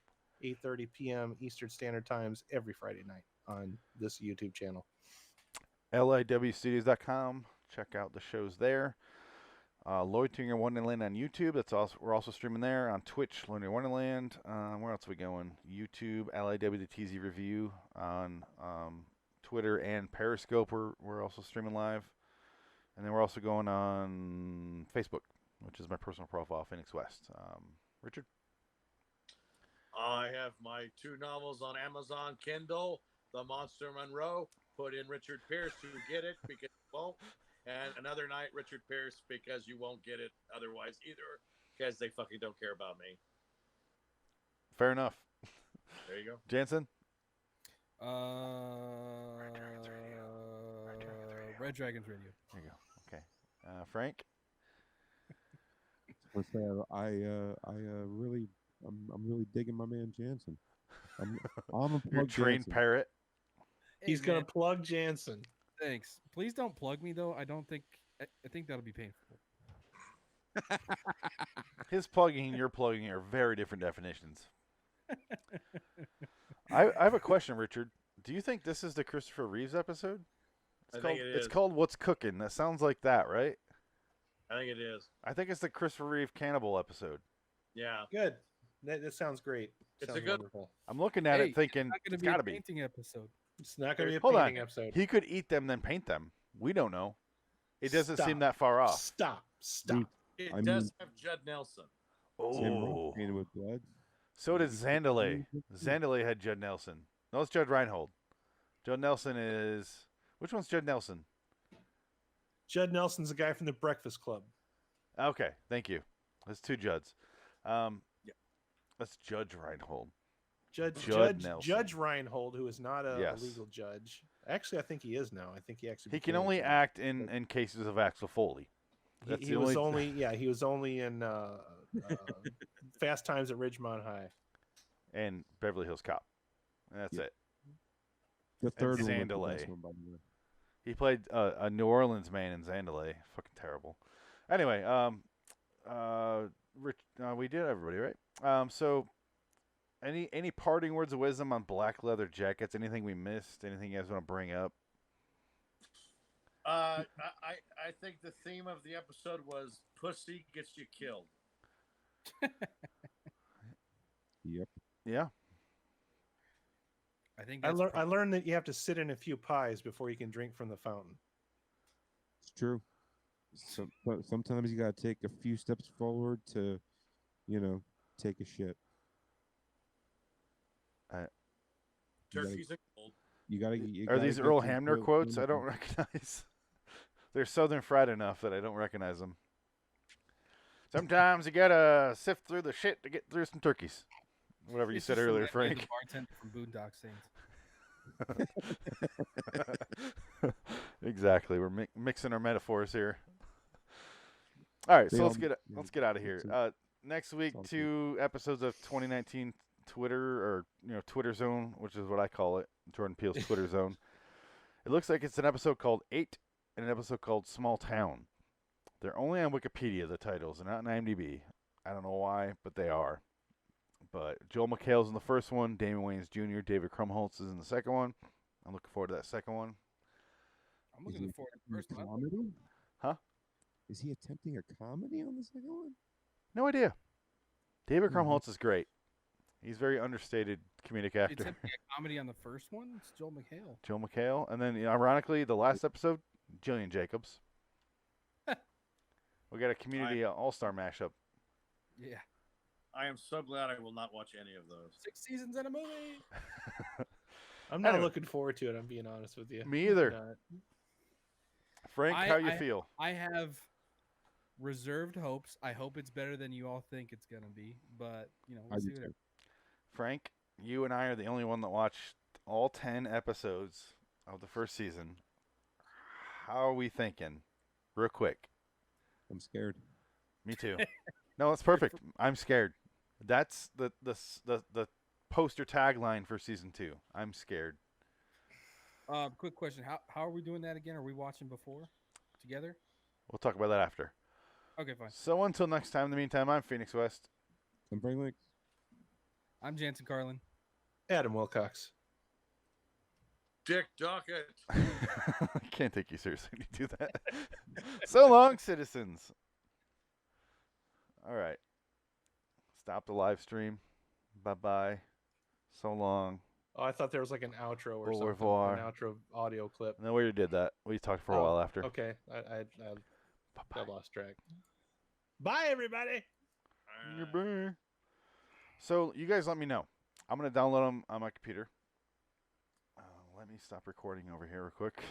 8:30 p.m. Eastern Standard Times every Friday night on this YouTube channel. LIWstudios.com. Check out the shows there. Loitering in Wonderland on YouTube. We're also streaming there on Twitch. Loitering in Wonderland. Where else are we going? YouTube. LIW The TZ Review on Twitter and Periscope. We're also streaming live, and then we're also going on Facebook, which is my personal profile, Phoenix West. Richard. I have my 2 novels on Amazon Kindle. The Monster Monroe. Put in Richard Pierce to get it because you won't. And Another Night, Richard Pierce, because you won't get it otherwise either, because they fucking don't care about me. Fair enough. There you go. Jansen? Red Dragons Radio. There you go. Okay. Frank? What's that? I'm really digging my man Jansen. I'm a Your trained Jansen. parrot. He's going to plug Jansen. Thanks. Please don't plug me, though. I think that'll be painful. His plugging and your plugging are very different definitions. I have a question, Richard. Do you think this is the Christopher Reeves episode? It's called What's Cooking. That sounds like that, right? I think it is. I think it's the Christopher Reeve cannibal episode. Yeah. Good. That sounds great. It's sounds a good. Wonderful. I'm looking at it thinking it's got to be. Painting episode. It's not going to be a Hold painting on. episode. He could eat them then paint them. We don't know. It doesn't Stop. seem that far off. Stop. It does have Judd Nelson. Oh. Painted with blood. So did Zandalay. Zandalay had Judd Nelson. No, it's Judd Reinhold. Judd Nelson is... Which one's Judd Nelson? Judd Nelson's the guy from the Breakfast Club. Okay, thank you. That's 2 Judds. That's Judge Reinhold. Judge Reinhold, who is not a legal judge. Actually, I think he is now. I think he actually. He can only act in cases of Axel Foley. He was only in Fast Times at Ridgemont High and Beverly Hills Cop. And that's it. The third and one. Zandalay. He played a New Orleans man in Zandalay. Fucking terrible. Anyway, we did everybody, right? So, any parting words of wisdom on black leather jackets? Anything we missed? Anything you guys want to bring up? I think the theme of the episode was "Pussy Gets You Killed." Yep. Yeah. I think I learned that you have to sit in a few pies before you can drink from the fountain. It's true. But sometimes you gotta take a few steps forward to, take a shit. Turkeys are cold. Are these Earl Hamner quotes? I don't recognize. They're Southern fried enough that I don't recognize them. Sometimes you gotta sift through the shit to get through some turkeys. Whatever you It's said just earlier, reminded me of Frank. The bartender from Boondock Saints. Exactly. We're mixing our metaphors here. All right, They so all- let's get out of here. Next week, Sounds 2 episodes of 2019 Twitter, or Twitter Zone, which is what I call it, Jordan Peele's Twitter Zone. It looks like it's an episode called 8 and an episode called Small Town. They're only on Wikipedia, the titles. They're not on IMDb. I don't know why, but they are. But Joel McHale's in the first one. Damon Wayans Jr., David Krumholtz is in the second one. I'm looking forward to that second one. I'm looking forward to the first one. Comedy? Huh? Is he attempting a comedy on the second one? No idea. David Krumholtz is great. He's a very understated comedic actor. It's a comedy on the first one. It's Joel McHale. Joel McHale. And then, ironically, the last episode, Jillian Jacobs. We got a community all-star mashup. Yeah. I am so glad I will not watch any of those. 6 seasons in a movie. I'm not Anyway. looking forward to it. I'm being honest with you. Me either. Not. Frank, how you feel? I have reserved hopes. I hope it's better than you all think it's gonna be, but we'll see. Frank, you and I are the only one that watched all 10 episodes of the first season. How are we thinking? Real quick. I'm scared. Me too. No, that's perfect. I'm scared. That's the poster tagline for season 2. I'm scared. Quick question: How are we doing that again? Are we watching before together? We'll talk about that after. Okay, fine. So until next time, in the meantime, I'm Phoenix West. I'm Frank Lake. I'm Jansen Carlin. Adam Wilcox. Dick Dockett. I can't take you seriously when you do that. So long, citizens. All right. Stop the live stream. Bye-bye. So long. Oh, I thought there was like an outro or Au something. revoir. An outro audio clip. No, we already did that. We talked for a while after. Okay, I lost track. Bye, everybody. Goodbye. So you guys let me know. I'm going to download them on my computer. Let me stop recording over here real quick.